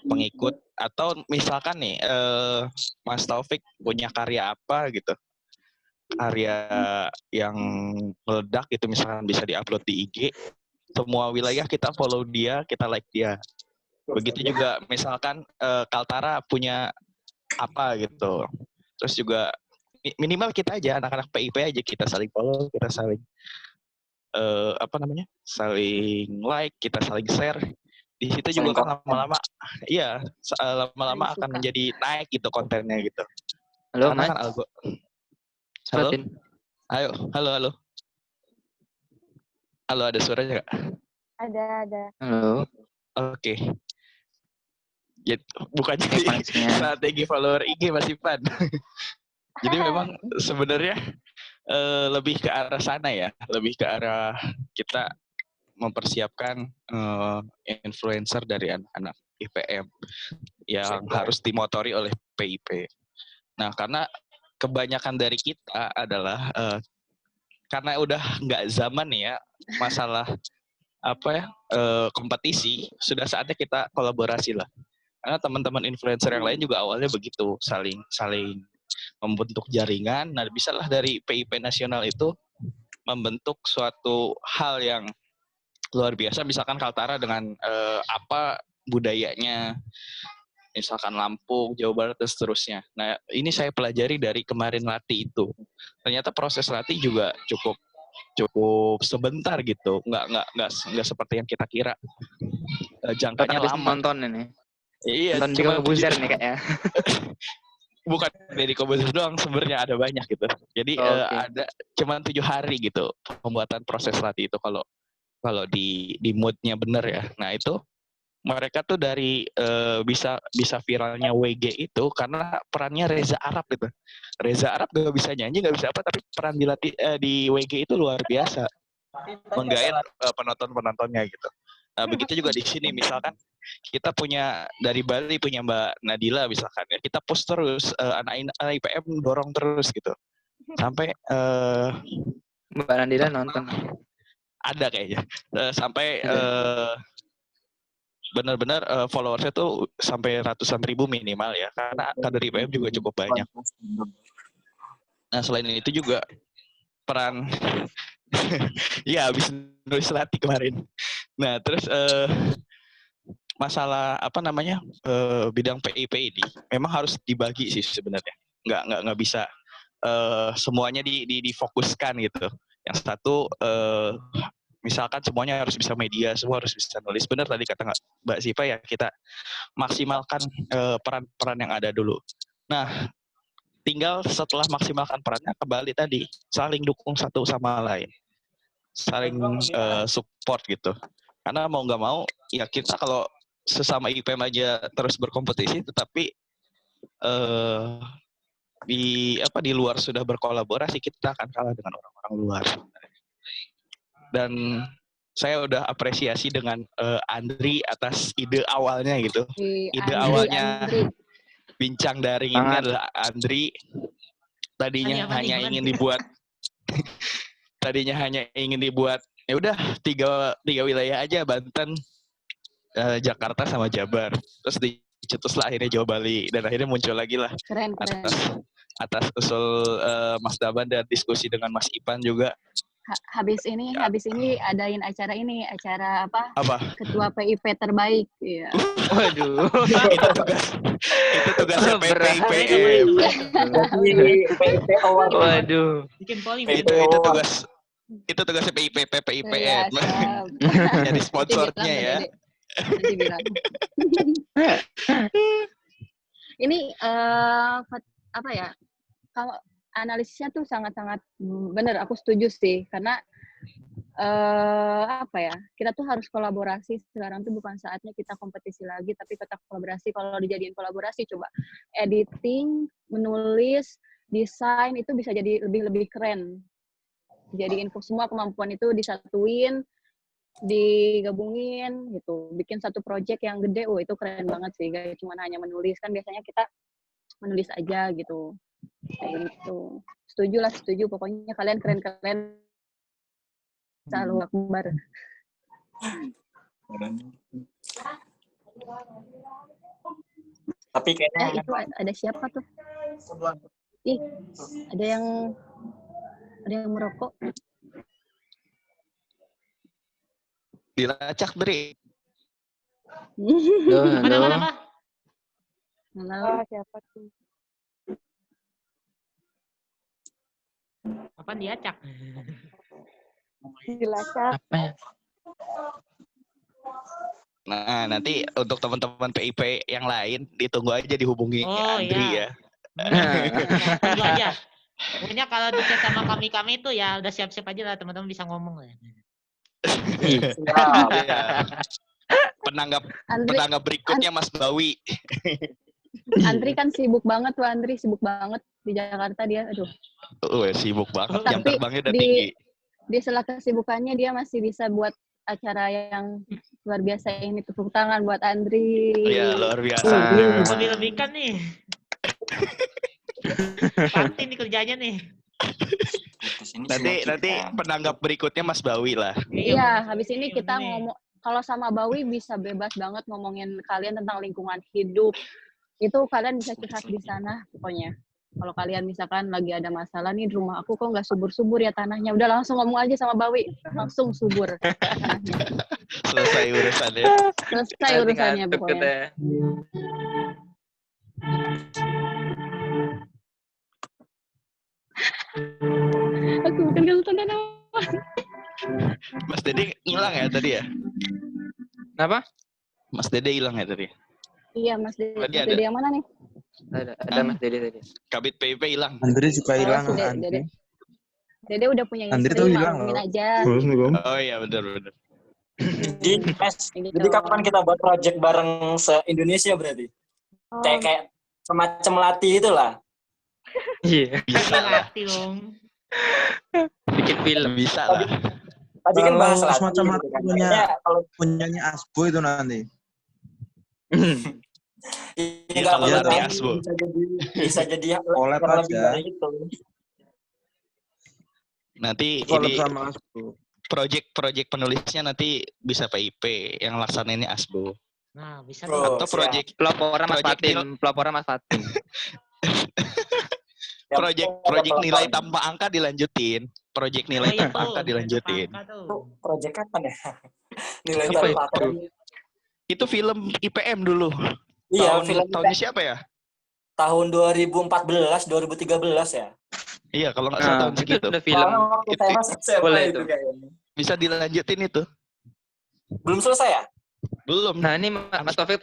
pengikut atau misalkan nih Mas Taufik punya karya apa gitu, karya yang meledak itu misalkan bisa diupload di IG, semua wilayah kita follow dia, kita like dia. Begitu juga misalkan Kaltara punya apa gitu. Terus juga minimal kita aja anak-anak PIP aja kita saling follow, kita saling saling like, kita saling share. Di situ juga kan lama-lama akan menjadi naik gitu kontennya gitu. Halo karena Mas. Kan halo. Halo. Halo, ada suaranya nggak? Ada. Halo. Oke. Ya, bukan jadi strategi follower IG Mas Ipan. Jadi memang sebenarnya lebih ke arah sana ya, lebih ke arah kita mempersiapkan influencer dari anak-anak IPM yang harus dimotori oleh PIP. Nah, karena kebanyakan dari kita adalah karena udah nggak zaman nih ya masalah kompetisi, sudah saatnya kita kolaborasi lah. Karena teman-teman influencer yang lain juga awalnya begitu, saling membentuk jaringan. Nah, bisalah dari PIP nasional itu membentuk suatu hal yang luar biasa. Misalkan Kaltara dengan budayanya, misalkan Lampung, Jawa Barat dan seterusnya. Nah, ini saya pelajari dari kemarin latih itu. Ternyata proses latih juga cukup sebentar gitu, nggak seperti yang kita kira. Jangkanya lama. Nonton ini. Iya, nonton Deddy Corbuzier nih kayaknya. Bukan Deddy Corbuzier doang, sebenarnya ada banyak gitu. Jadi ada cuma 7 hari gitu pembuatan proses latih itu kalau di moodnya bener ya. Nah, itu mereka tuh dari bisa viralnya WG itu karena perannya Reza Arab gitu. Reza Arab gak bisa nyanyi, gak bisa apa, tapi peran di WG itu luar biasa, menggait penontonnya gitu. Nah begitu juga di sini, misalkan kita punya dari Bali punya Mbak Nadila misalkan ya, kita push terus, anak IPM dorong terus gitu, sampai Mbak Nadila nonton. ada kayaknya, sampai benar-benar followersnya tuh sampai ratusan ribu minimal ya, karena kader IPM juga cukup banyak. Nah selain itu juga peran ya habis nulis latih kemarin. Nah terus masalah apa namanya bidang PIP ini memang harus dibagi sih sebenarnya, nggak bisa semuanya difokuskan gitu. Yang satu misalkan semuanya harus bisa media, semua harus bisa nulis. Benar tadi kata Mbak Sipa ya, kita maksimalkan peran-peran yang ada dulu. Nah, tinggal setelah maksimalkan perannya, kembali tadi saling dukung satu sama lain, saling support gitu. Karena mau nggak mau, ya kita kalau sesama IPM aja terus berkompetisi, tetapi di luar sudah berkolaborasi, kita akan kalah dengan orang-orang luar. Dan saya udah apresiasi dengan Andri atas ide awalnya gitu. Ide awalnya bincang daring ini adalah Andri. Tadinya hanya ingin dibuat ya udah tiga wilayah aja, Banten, Jakarta sama Jabar. Terus dicetuslah akhirnya Jawa Bali, dan akhirnya muncul lagi lah atas usul Mas Daban dan diskusi dengan Mas Ipan juga. Habis ini adain acara apa? Ketua PIP terbaik. Iya. Waduh. itu tugasnya PIPM. Waduh. Bikin poli. Itu tugasnya PIPM. Ya, jadi sponsornya ya. Nanti bilang. Ini apa ya? Kalau analisisnya tuh sangat-sangat benar, aku setuju sih, karena apa ya, kita tuh harus kolaborasi. Sekarang tuh bukan saatnya kita kompetisi lagi, tapi kita kolaborasi. Kalau dijadiin kolaborasi, coba editing, menulis, desain itu bisa jadi lebih keren. Jadiin semua kemampuan itu disatuin, digabungin gitu, bikin satu project yang gede. Itu keren banget sih, gak cuma hanya menulis. Kan biasanya kita menulis aja gitu. Kayak gitu. Setuju. Pokoknya kalian keren-keren. Allahu Akbar. Tapi kayaknya itu ada siapa tuh? Ih, ada yang merokok. Dilacak, Dri. Mana? Halo, siapa tuh? Apaan diacak? Dilacak. Apa ya? Nah, nanti untuk teman-teman PIP yang lain ditunggu aja, dihubungi Andri ya. Tunggu aja. Pokoknya kalau dicat sama kami itu ya udah siap-siap aja lah, teman-teman bisa ngomong lah. Penanggap berikutnya Mas Bawi. Andri kan sibuk banget di Jakarta dia. Aduh. Sibuk banget. Tapi jam terbangnya udah tinggi. Di sela kesibukannya dia masih bisa buat acara yang luar biasa ini. Tepuk tangan buat Andri. Iya, luar biasa. Lebih-lebihkan nih. Pasti nih kerjanya nih. Nanti penanggap berikutnya Mas Bawi lah. Iya, habis ini kita ngomong, kalau sama Bawi bisa bebas banget ngomongin kalian tentang lingkungan hidup. Itu kalian bisa curhat di sana pokoknya. Kalau kalian misalkan lagi ada masalah nih di rumah aku kok nggak subur-subur ya tanahnya, udah langsung ngomong aja sama Bawi, langsung subur. Selesai urusannya. Selesai urusannya pokoknya. Aku bukan kesultanan apa. Mas Dede hilang ya tadi ya? Kenapa? Mas Dede hilang ya tadi? Iya, Mas Dede. Tadi Mas Dede yang mana nih? Ada Mas Dede tadi. Kabit PIP hilang. Andri juga hilang. Dede udah punya istri, Andri tuh hilang malumin loh. aja. Oh iya, benar. Jadi kapan kita buat project bareng se-Indonesia berarti? Kayak semacam latih itulah. Iya. Bisa lah. Latih dong. Bikin film. Bisa lah. Tadi kan bahas latih. Semacam Gitu kan. punyanya Asbo itu nanti. Iya, kalau latih Asbo. Bisa jadi Collab kurang lebih aja. dari itu. Nanti Collab ini sama Asbo. project penulisnya nanti bisa PIP, yang laksanainnya Asbo. Nah, bisa Bro, Atau siap. Peloporan Mas Fatin. Project nilai tanpa angka dilanjutin. Project nilai iya tanpa tuh, angka dilanjutin. Project kapan ya? Nilai Apa tanpa angka. Itu film IPM dulu. Iya, film tahunnya siapa ya? tahun 2014, 2013 ya. Iya, kalau nggak salah tahun Itu segitu. udah film. Waktu saya masih SMA Boleh itu itu. kayaknya. Bisa dilanjutin itu. Belum selesai ya? Belum. Nah, ini Mas Taufik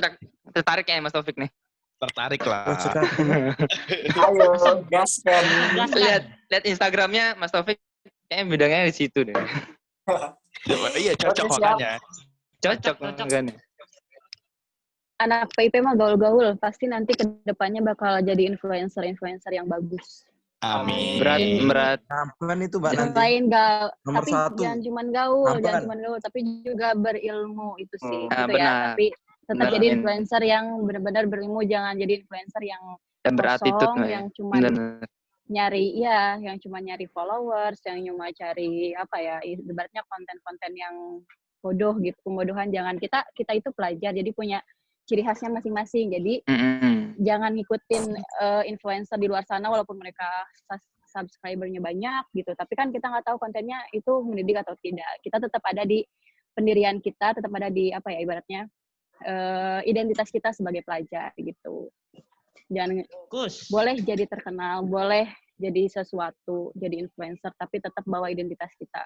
tertarik ya Mas Taufik nih. Tertarik lah. Ayo, gaskan. Lihat Instagramnya Mas Taufik kayaknya bidangnya di situ deh. Iya, cocok Oke, siap. makanya. Cocok kan. Anak PIP mah gaul-gaul, pasti nanti ke depannya bakal jadi influencer yang bagus. Amin. Berat. Kapan itu Mbak nanti? Selain gaul, Nomor tapi 1. jangan cuma gaul, Kapan? tapi juga berilmu itu sih. Ah, gitu ya. benar. Tapi tetap Benar, jadi Amin. influencer yang benar-benar berilmu, jangan jadi influencer yang Dan beratitude kosong, ya. yang cuma Benar. yang cuma nyari followers, yang cuma cari apa ya, ibaratnya konten-konten yang bodoh gitu, pembodohan. Jangan, kita itu pelajar, jadi punya ciri khasnya masing-masing. Jadi jangan ngikutin influencer di luar sana walaupun mereka subscribernya banyak gitu. Tapi kan kita nggak tahu kontennya itu mendidik atau tidak. Kita tetap ada di pendirian kita, tetap ada di apa ya ibaratnya identitas kita sebagai pelajar gitu. Jangan boleh jadi terkenal, boleh jadi sesuatu, jadi influencer, tapi tetap bawa identitas kita.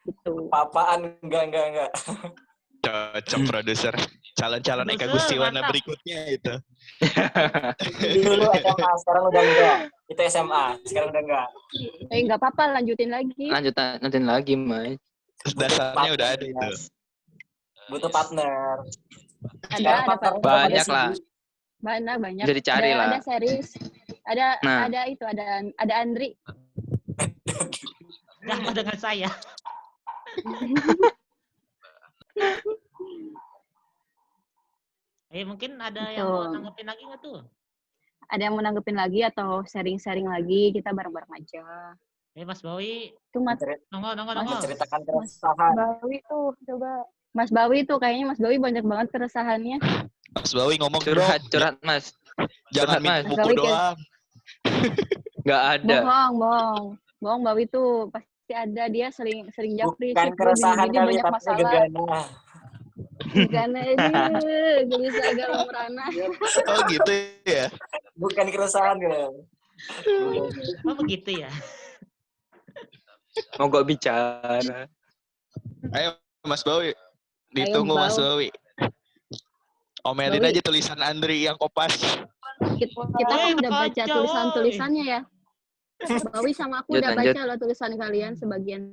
Gitu. Apaan? Enggak. Cocok produser. Calon-calon Eka Gustiwana berikutnya itu. Dulu SMA, sekarang udah enggak. Itu SMA, sekarang udah enggak. Nggak apa-apa, lanjutin lagi. Lanjutin lagi, Mai. Dasarnya udah ada itu. Butuh partner. Ada partner. Banyak lah. Banyak. Bisa dicari lah. Ada series. Ada Andri. Sama dengan saya. Mungkin ada yang mau nanggepin lagi nggak tuh? Ada yang mau nanggepin lagi atau sharing-sharing lagi, kita bareng-bareng aja. Mas Bawi. Tuh nongol. Menceritakan keresahan. Bawi tuh, coba. Mas Bawi tuh, kayaknya Mas Bawi banyak banget keresahannya. Mas Bawi ngomong curhat Mas. Jangan minta buku doang. Nggak ada. Bohong Bawi tuh pasti ada, dia sering japri. Bukan keresahan kali, banyak tapi masalah. Gegana ini bisa agak merana. Oh gitu ya. Bukan keresahan kan. Oh begitu ya. Mau gak bicara. Ayo Mas Bawi. Ditunggu Mas Bawi. Omelin aja tulisan Andri yang kopas. Kita kan udah baca tulisan-tulisannya ya. Bawi sama aku udah baca loh tulisan kalian sebagian.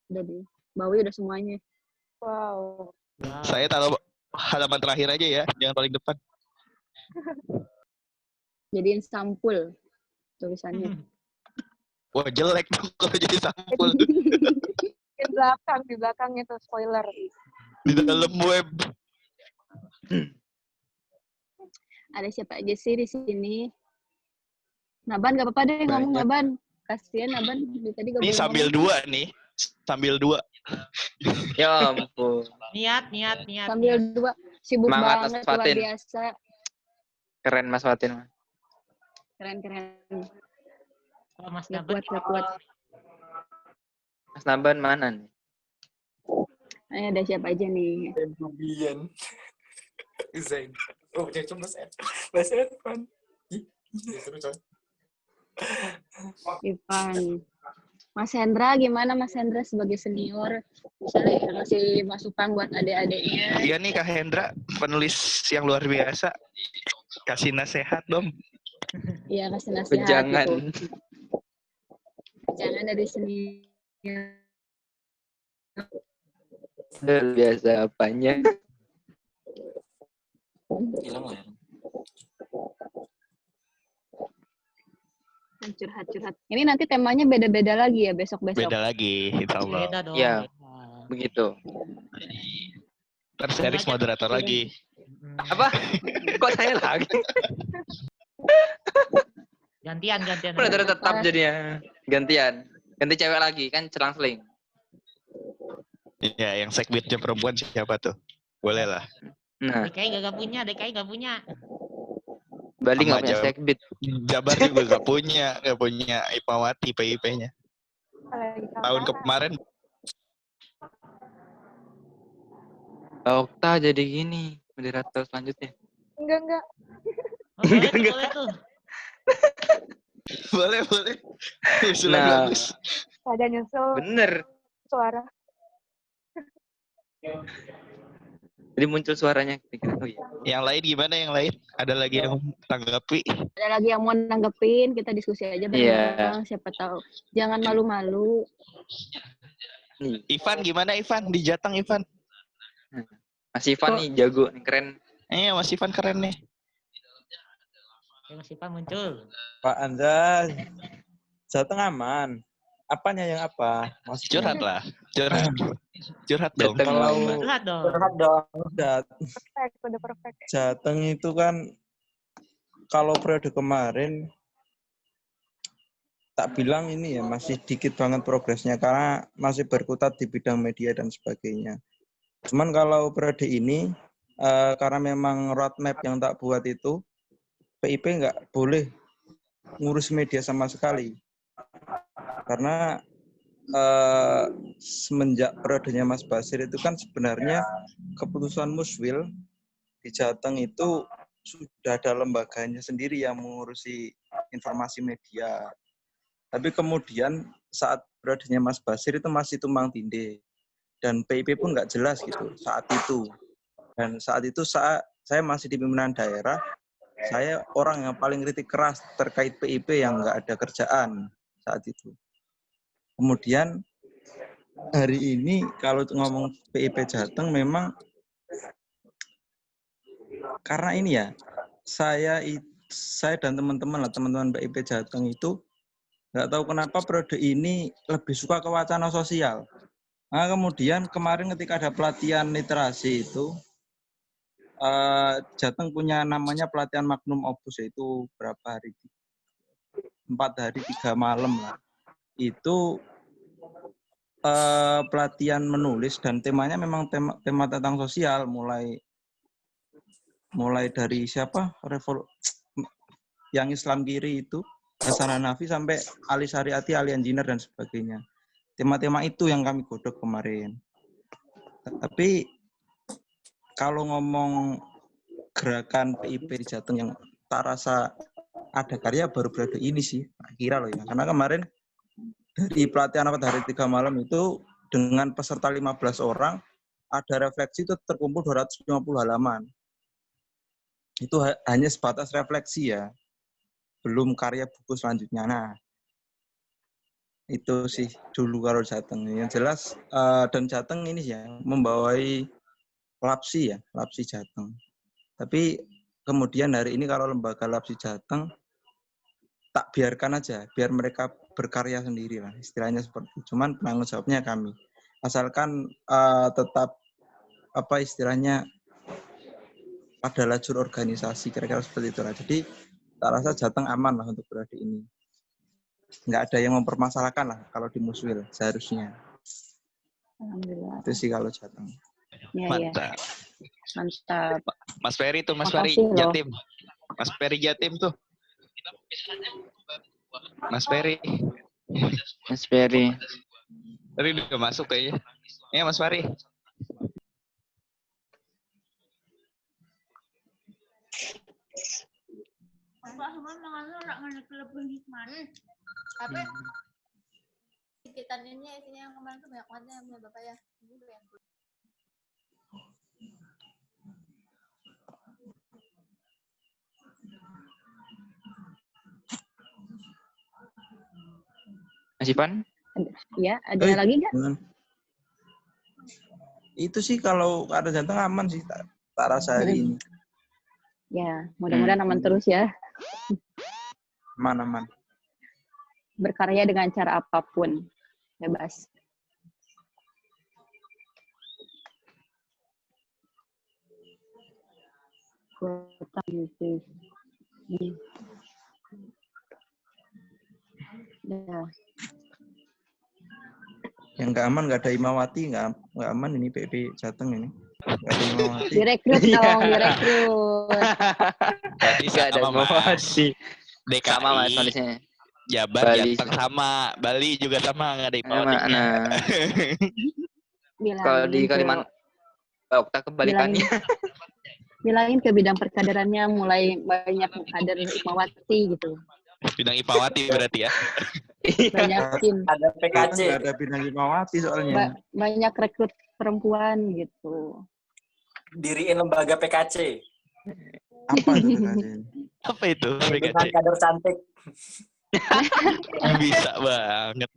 Udah deh. Bawi udah semuanya. Wow. Saya taruh halaman terakhir aja ya, jangan paling depan. Jadiin sampul tulisannya. Wah jelek tuh kalau jadi sampul. Di belakang itu spoiler. Di dalam web. Ada siapa aja sih di sini? Naban, gak apa-apa deh ngomong Naban. Kasian Naban tadi gak ini sambil ngomong. Sambil dua. Ya ampun. Niat. Sambil dua. Sibuk Semangat, banget, luar biasa. Keren Mas Fatin. Keren. Oh, Mas Naban. Kuat. Mas Naban mana nih? Ada siapa aja nih? Bian. Zain. Oh, dia cuma Mas Irfan. Ivan. Mas Hendra, gimana Mas Hendra sebagai senior? Misalnya ngasih masukan buat adik-adiknya. Iya nih Kak Hendra, penulis yang luar biasa. Kasih nasihat dong. Iya, kasih nasihat. Jangan. Gitu. Jangan dari senior. Luar biasa apanya? Hilang lah. Curhat-curhat. Ini nanti temanya beda-beda lagi ya besok-besok. Beda lagi, insya Allah. Beda dong. Ya, beda. begitu. Terus series Belajar. moderator lagi. Apa? Kok saya lagi? Gantian. Udah tetap jadinya. Gantian. Ganti cewek lagi, kan selang-seling. Iya, yang segmentnya perempuan siapa tuh? Boleh lah. Nah, DKI gak punya. Bali Sama nggak punya segbit. Jabar juga gak punya Ipawati PIP-nya. Tahun kemarin Okta jadi gini, moderator selanjutnya. Enggak. Oh, boleh tuh. boleh. Usulan Nah, bagus. Ada nyusul bener. suara. Jadi muncul suaranya. Oh iya. Yang lain gimana yang lain? Ada lagi yang tanggapi? Ada lagi yang mau nanggepin, kita diskusi aja bareng-bareng, siapa tahu. Jangan malu-malu. Ivan gimana Ivan? Di Jateng Ivan? Mas Ivan nih jago, nih keren. Mas Ivan keren nih. Mas Ivan muncul. Pak Anzal, Jateng aman. Apanya yang apa? Maksudnya? Curhat dong. Kalau Curhat dong. Udah perfect. Jateng itu kan kalau periode kemarin tak bilang ini ya masih dikit banget progresnya karena masih berkutat di bidang media dan sebagainya. Cuman kalau periode ini karena memang roadmap yang tak buat itu PIP nggak boleh ngurus media sama sekali. Karena semenjak periodenya Mas Basir itu kan sebenarnya keputusan Muswil di Jateng itu sudah ada lembaganya sendiri yang mengurusi informasi media. Tapi kemudian saat periodenya Mas Basir itu masih tumpang tindih dan PIP pun nggak jelas gitu saat itu. Dan saat itu saya masih di pimpinan daerah, saya orang yang paling kritik keras terkait PIP yang nggak ada kerjaan saat itu. Kemudian hari ini kalau ngomong PIP Jateng memang karena ini ya, saya dan teman-teman PIP Jateng itu nggak tahu kenapa periode ini lebih suka ke wacana sosial. Nah, kemudian kemarin ketika ada pelatihan literasi itu, Jateng punya namanya pelatihan Magnum Opus, yaitu berapa hari? 4 hari 3 malam lah. Itu pelatihan menulis dan temanya memang tema tentang sosial, mulai dari siapa yang Islam kiri itu Hasan Hanafi sampai Ali Syariati, Ali Engineer dan sebagainya. Tema-tema itu yang kami godok kemarin. Tapi kalau ngomong gerakan PIP di Jateng yang tak rasa ada karya baru periode ini sih, kira loh ya. Karena kemarin dari pelatihan hari 3 malam itu dengan peserta 15 orang, ada refleksi itu terkumpul 250 halaman. Itu hanya sebatas refleksi ya, belum karya buku selanjutnya. Nah, itu sih dulu kalau Jateng. Yang jelas, dan Jateng ini ya, membawai Lapsi Jateng. Tapi kemudian hari ini kalau lembaga Lapsi Jateng, tak biarkan aja, biar mereka berkarya sendiri lah, istilahnya seperti itu. Cuman penanggung jawabnya kami. Asalkan tetap istilahnya pada lajur organisasi, kira-kira seperti itu lah. Jadi tak rasa Jateng aman lah untuk periode ini. Nggak ada yang mempermasalahkan lah kalau di Muswil seharusnya. Alhamdulillah. Itu sih kalau Jateng. Mantap. Mantap. Mas Ferry tuh, Mas Ferry Jatim. Mas Ferry Jatim tuh. Mas Ferry. Tadi udah masuk kayaknya. Ya Mas Ferry. Pak semua mengalir orang lebih kemarin. Tapi sekitarnya isinya yang kemarin tuh banyak banget yang punya bapak ya. Mas Ivan? Ya, ada lagi nggak? Itu sih kalau ada jantung aman sih tak rasa hari ini. Ya, mudah-mudahan aman terus ya. Aman. Berkarya dengan cara apapun. Bebas. Kota gitu. Ya. Yang nggak aman nggak ada Imawati, nggak aman ini PP Jateng ini. Nggak ada Imawati. Direkrut dong, direkrut. Berarti Nggak ada sama Mas. Imawati. DKI, Sama Mas kondisinya. Jabar, Bali. Jateng sama. Bali juga sama, nggak ada Imawati. Nah, kalau di Kalimantan, Okta kebalikannya. Bilangin ke bidang perkaderannya mulai banyak kader Hikmawati gitu. Bidang Ipawati berarti ya. Banyakin. Ada PKC. Nggak ada bidang Imawati soalnya. Banyak rekrut perempuan gitu. Diriin lembaga PKC. Apa itu PKC? Apa itu Dengan PKC? kader cantik. Bisa banget.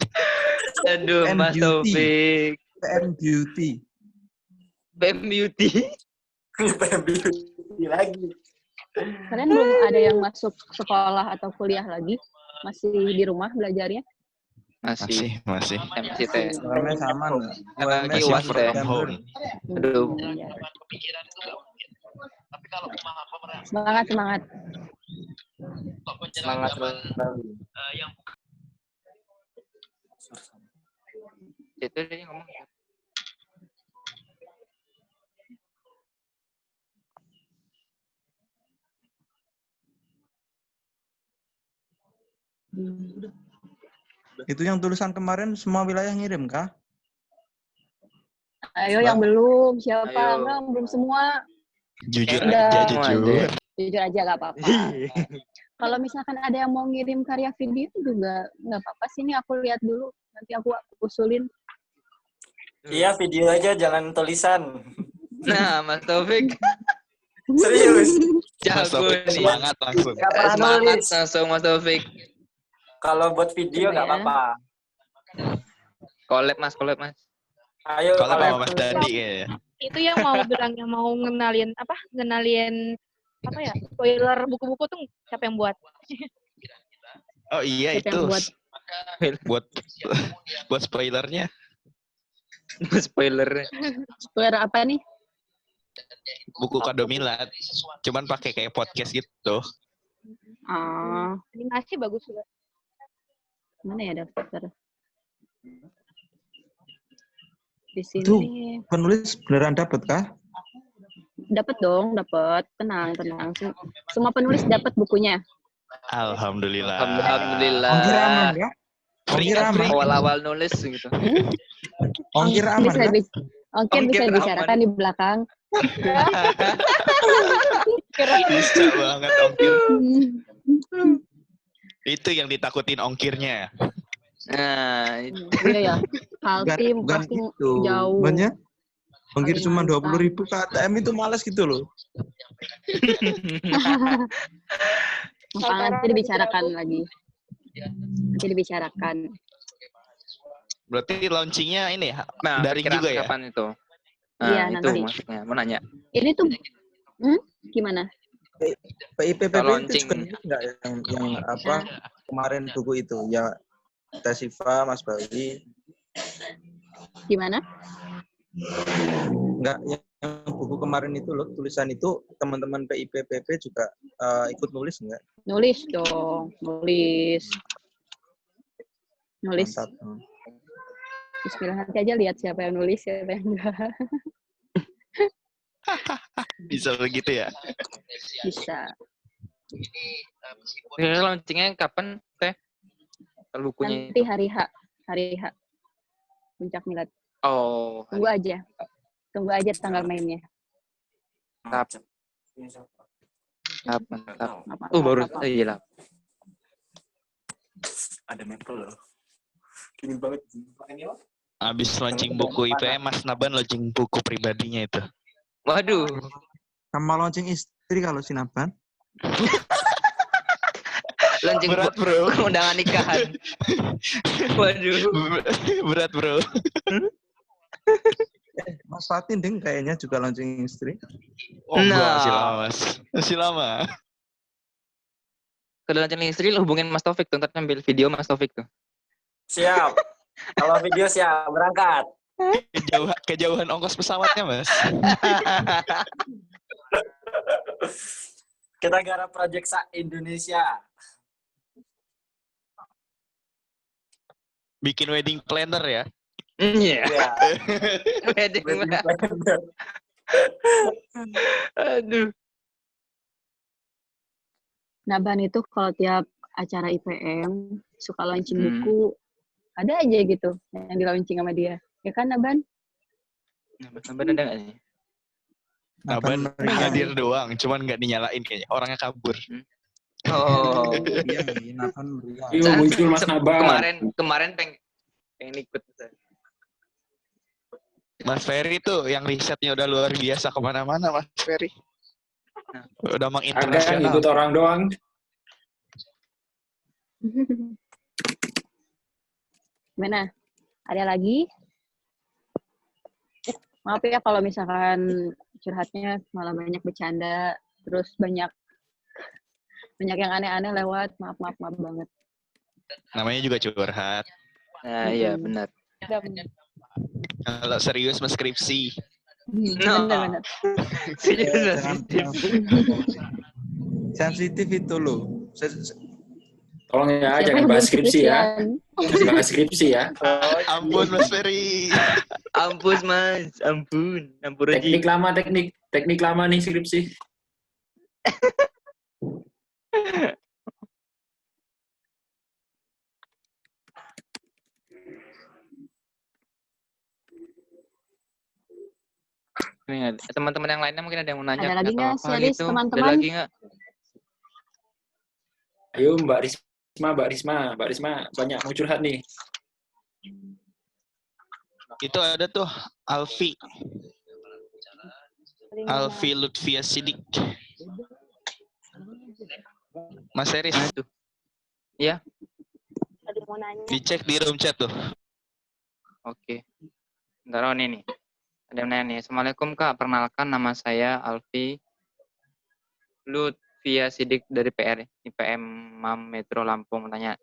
Aduh, PM Mas Beauty. Taufik. PM Beauty. BEM Beauty. PM Beauty lagi. Kalian belum ada yang masuk sekolah atau kuliah lagi? Masih di rumah belajarnya? Masih. MCT. Soalnya sama nggak? Lagi Masih UAS work deh. from home. Aduh. Ya. Semangat. Semangat terus. Itu dia ngomong. Itu yang tulisan kemarin semua wilayah ngirim kah? Ayo yang belum, siapa? Ayo. Enggak, belum semua. Jujur Udah. aja, Semua jujur. aja. Jujur aja gak apa-apa. Kalau misalkan ada yang mau ngirim karya video juga nggak apa-apa sih, ini aku lihat dulu. Nanti aku usulin. Iya, video aja, jangan tulisan. Nah, Mas Taufik. Serius. Mas Jago Taufik nih. semangat langsung. Nggak pernah Semangat nulis. langsung Mas Taufik. Kalau buat video nggak Ya. apa-apa. Collab Mas. Ayo Kalau collab. sama Mas Dandi kayaknya. Itu yang mau bilang yang mau ngenalin apa ya, spoiler buku-buku tuh siapa yang buat? Oh iya Siapa itu. yang buat? Buat spoilernya. Spoiler. Spoiler apa nih? Buku kado milad. Cuman pakai kayak podcast gitu. Ah, Animasi bagus juga. mana ya daftar? Di Itu sini penulis beneran dapat kah? dapat dong, dapat. Tenang. Semua penulis dapat bukunya. Alhamdulillah. Alhamdulillah. Ongkir aman ya? Ongkir aman. Awal-awal nulis gitu. Ongkir aman bisa, ya? Ongkir bisa Ongkir dibicarakan aman. di belakang. Bisa banget ongkir. Itu yang ditakutin ongkirnya. Nah, itu. Iya ya. Kaltim Bukan pasti gitu. jauh. Banyak. Ongkir cuma Kalimantan. 20.000 ke ATM itu males gitu loh. Nanti dibicarakan lagi. Nanti dibicarakan. Berarti launchingnya ini ya, Nah, daring kira-kira juga ya? kapan itu? Nah, Iya, itu nanti. maksudnya. Mau nanya. Ini tuh gimana? PIPPP Kalau itu launching. juga enggak yang apa kemarin buku itu ya Tasifa, Mas Bawi. Gimana? Enggak yang buku kemarin itu loh, tulisan itu teman-teman PIPPP juga ikut nulis enggak? Nulis dong, nulis. Mantap. Bismillah, nanti aja lihat siapa yang nulis, siapa yang enggak. Bisa begitu ya? Bisa. Ini launchingnya kapan, Teh? Kalau bukunya Nanti itu. hari H. Puncak Milad. Oh, Tunggu aja tanggal mainnya. mantap. Apa, Baru apa. iya lah. Ada maple loh. Dingin banget. Abis launching buku IPM, Mas Naban launching buku pribadinya itu. Waduh. Sama launching istri kalau Sinaban. Launching Berat, bro. undangan nikahan. Waduh. Berat bro. Mas Fatin ding kayaknya juga launching istri. Oh enggak, masih lama Mas. Masih lama. Kalau launching istri lo hubungin Mas Taufik tuh, ntar ambil video Mas Taufik tuh. Siap. Kalau video siap, berangkat. Kejauhan ongkos pesawatnya, Mas. Kita garap project Indonesia. Bikin wedding planner ya. Iya. Iya. Wedding Wedding planner. planner. Aduh. Naban itu kalau tiap acara IPM suka launching buku, ada aja gitu yang di launching sama dia. Ya kan Naban? Naban ada nggak nih? Naban hadir doang, cuman nggak dinyalain kayaknya. Orangnya kabur. Oh. Iya, Naban meriah. Yuk muncul Mas Naban. Kemarin pengen ikut. Mas Ferry tuh yang risetnya udah luar biasa kemana-mana, Mas Ferry. Udah Agak menginternasional. ikut orang doang. Gimana? Ada lagi? Maaf ya kalau misalkan curhatnya malah banyak bercanda, terus banyak yang aneh-aneh lewat. Maaf banget. Namanya juga curhat. Nah, iya benar. Kalau serius mas skripsi. Benar. Sensitif itu loh. Tolong ya, jangan bahas skripsi ya. Bahas skripsi ya. Ampun Mas Ferry. Ampun Mas, ampun. Teknik lama nih skripsi. Teman-teman yang lainnya mungkin ada yang mau nanya. Ada lagi nggak series gitu. teman-teman? Ada lagi nggak? Ayo Mbak Risma banyak mau curhat nih. Itu ada tuh Alfi Lutfia Sidik. Mas Eris. Iya. Ada yang mau nanya. Dicek di room chat tuh. Oke. Bentar nih. Ada yang nanya nih. Assalamualaikum Kak, perkenalkan nama saya Alfi Lutfia Sidik dari IPM MAM Metro Lampung. Tanya,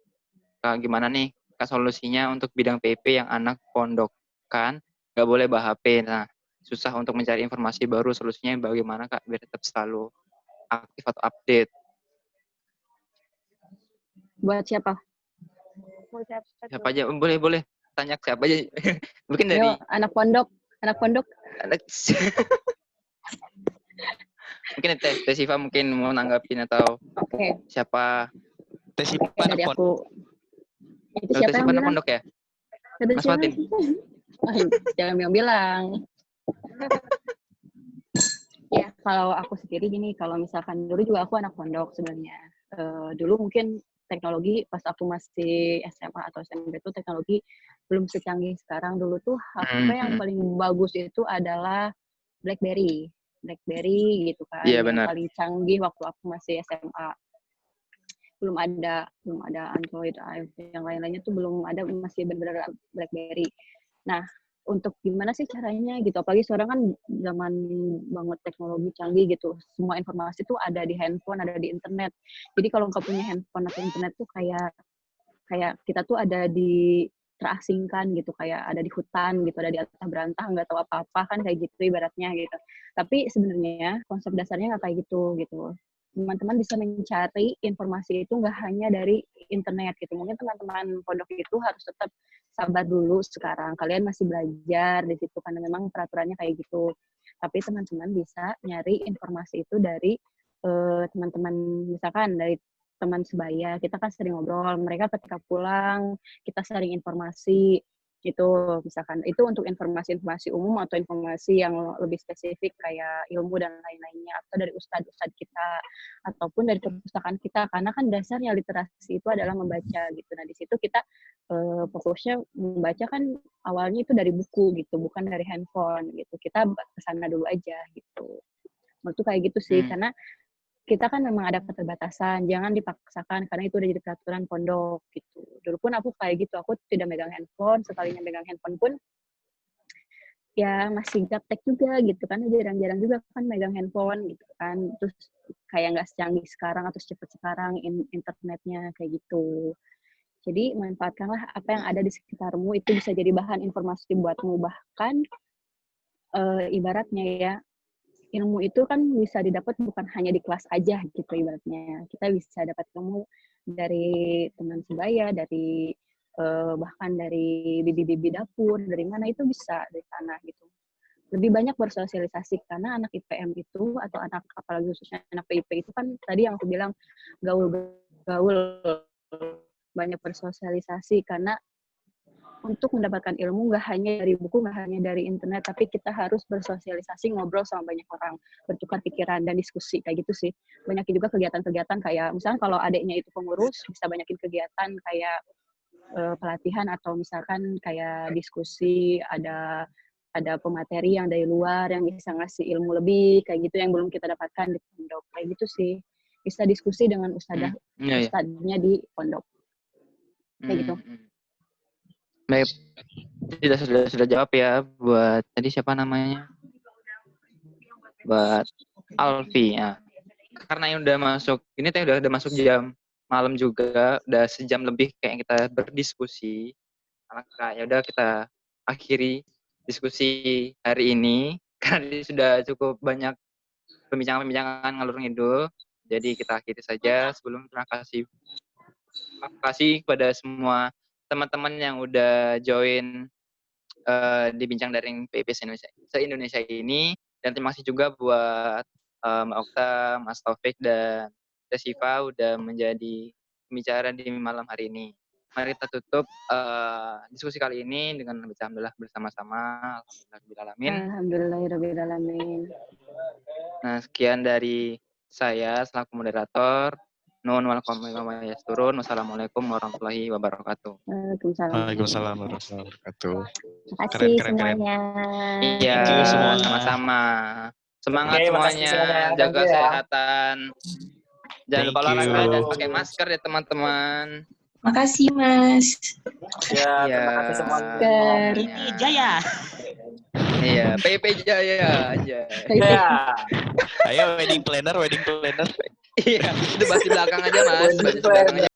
Kak gimana nih Kak solusinya untuk bidang PIP yang anak pondokan nggak boleh bawa HP. Nah, susah untuk mencari informasi baru. Solusinya bagaimana Kak biar tetap selalu aktif atau update? Buat siapa? Siapa aja? Boleh. Tanya siapa aja. Mungkin dari anak pondok. Mungkin Teh Siva mungkin mau nanggapin atau siapa? Teh Siva dari aku. Itu siapa yang bilang? Pondok ya? Mas Fatin. Jangan yang bilang. Ya, kalau aku sendiri gini, kalau misalkan dulu juga aku anak pondok sebenarnya. Dulu mungkin teknologi pas aku masih SMA atau SMP itu teknologi belum secanggih sekarang. Dulu tuh HP yang paling bagus itu adalah BlackBerry gitu kan. Iya, yang benar. paling canggih waktu aku masih SMA. Belum ada Android, yang lain-lainnya tuh belum ada, masih benar-benar BlackBerry. Nah, untuk gimana sih caranya gitu, apalagi sekarang kan zaman banget teknologi canggih gitu, semua informasi tuh ada di handphone, ada di internet. Jadi kalau nggak punya handphone atau internet tuh kayak kita tuh ada di terasingkan gitu, kayak ada di hutan gitu, ada di atas berantah, nggak tahu apa-apa kan, kayak gitu ibaratnya gitu. Tapi sebenarnya konsep dasarnya nggak kayak gitu. Teman-teman bisa mencari informasi itu nggak hanya dari internet gitu. Mungkin teman-teman pondok itu harus tetap sabar dulu sekarang. Kalian masih belajar di situ karena memang peraturannya kayak gitu. Tapi teman-teman bisa nyari informasi itu dari teman-teman, misalkan dari teman sebaya. Kita kan sering ngobrol. Mereka ketika pulang, kita sharing informasi. Itu misalkan itu untuk informasi umum atau informasi yang lebih spesifik kayak ilmu dan lain-lainnya, atau dari ustadz kita ataupun dari perpustakaan kita, karena kan dasarnya literasi itu adalah membaca gitu. Nah di situ kita fokusnya membaca kan awalnya itu dari buku gitu, bukan dari handphone gitu. Kita kesana dulu aja gitu. Menurutku kayak gitu sih, karena kita kan memang ada keterbatasan, jangan dipaksakan karena itu udah jadi peraturan pondok gitu. Dulu pun aku kayak gitu, aku tidak megang handphone, sekalinya megang handphone pun ya masih gaptek juga gitu kan, jarang-jarang juga kan megang handphone gitu kan, terus kayak nggak secanggih sekarang atau secepat sekarang internetnya kayak gitu. Jadi manfaatkanlah apa yang ada di sekitarmu, itu bisa jadi bahan informasi buatmu. Bahkan ibaratnya ya, ilmu itu kan bisa didapat bukan hanya di kelas aja gitu ibaratnya. Kita bisa dapat ilmu dari teman sebaya, dari bahkan dari bibi-bibi dapur, dari mana itu bisa dari sana gitu. Lebih banyak bersosialisasi karena anak IPM itu atau anak apalagi khususnya anak PIP itu kan tadi yang aku bilang gaul-gaul, banyak bersosialisasi karena untuk mendapatkan ilmu nggak hanya dari buku, nggak hanya dari internet, tapi kita harus bersosialisasi, ngobrol sama banyak orang, bertukar pikiran dan diskusi kayak gitu sih. Banyakin juga kegiatan-kegiatan kayak misalnya kalau adiknya itu pengurus, bisa banyakin kegiatan kayak pelatihan atau misalkan kayak diskusi, ada pemateri yang dari luar yang bisa ngasih ilmu lebih kayak gitu yang belum kita dapatkan di pondok kayak gitu sih. Bisa diskusi dengan ustadznya di pondok kayak gitu. Baik, sudah jawab ya buat tadi siapa namanya? Buat Alfi ya. Karena yang udah masuk, ini teh udah masuk jam malam juga, udah sejam lebih kayak kita berdiskusi. Maka ya udah kita akhiri diskusi hari ini karena ini sudah cukup banyak pembincangan ngalur ngidul. Jadi kita akhiri saja. Sebelum terima kasih kepada semua teman-teman yang udah join di bincang daring PIP se-Indonesia ini, dan terima kasih juga buat Mbak Okta, Mas Taufik, dan Teh Siva udah menjadi pembicara di malam hari ini. Mari kita tutup diskusi kali ini dengan membaca alhamdulillah bersama-sama. Alhamdulillahirrahmanirrahim. Nah, sekian dari saya selaku moderator. Nuhun wal turun. Wassalamualaikum warahmatullahi wabarakatuh. Waalaikumsalam warahmatullahi wabarakatuh. Terima kasih semuanya. Iya, sama-sama. Semangat semuanya, jaga kesehatan. Jangan lupa olahraga dan pakai masker ya teman-teman. Makasih Mas. Ya, terima kasih semuanya. PIP Jaya. Iya, PIP Jaya aja. Ya. Ayo wedding planner. Iya, itu bahas di belakang aja Mas, bahas di belakang aja.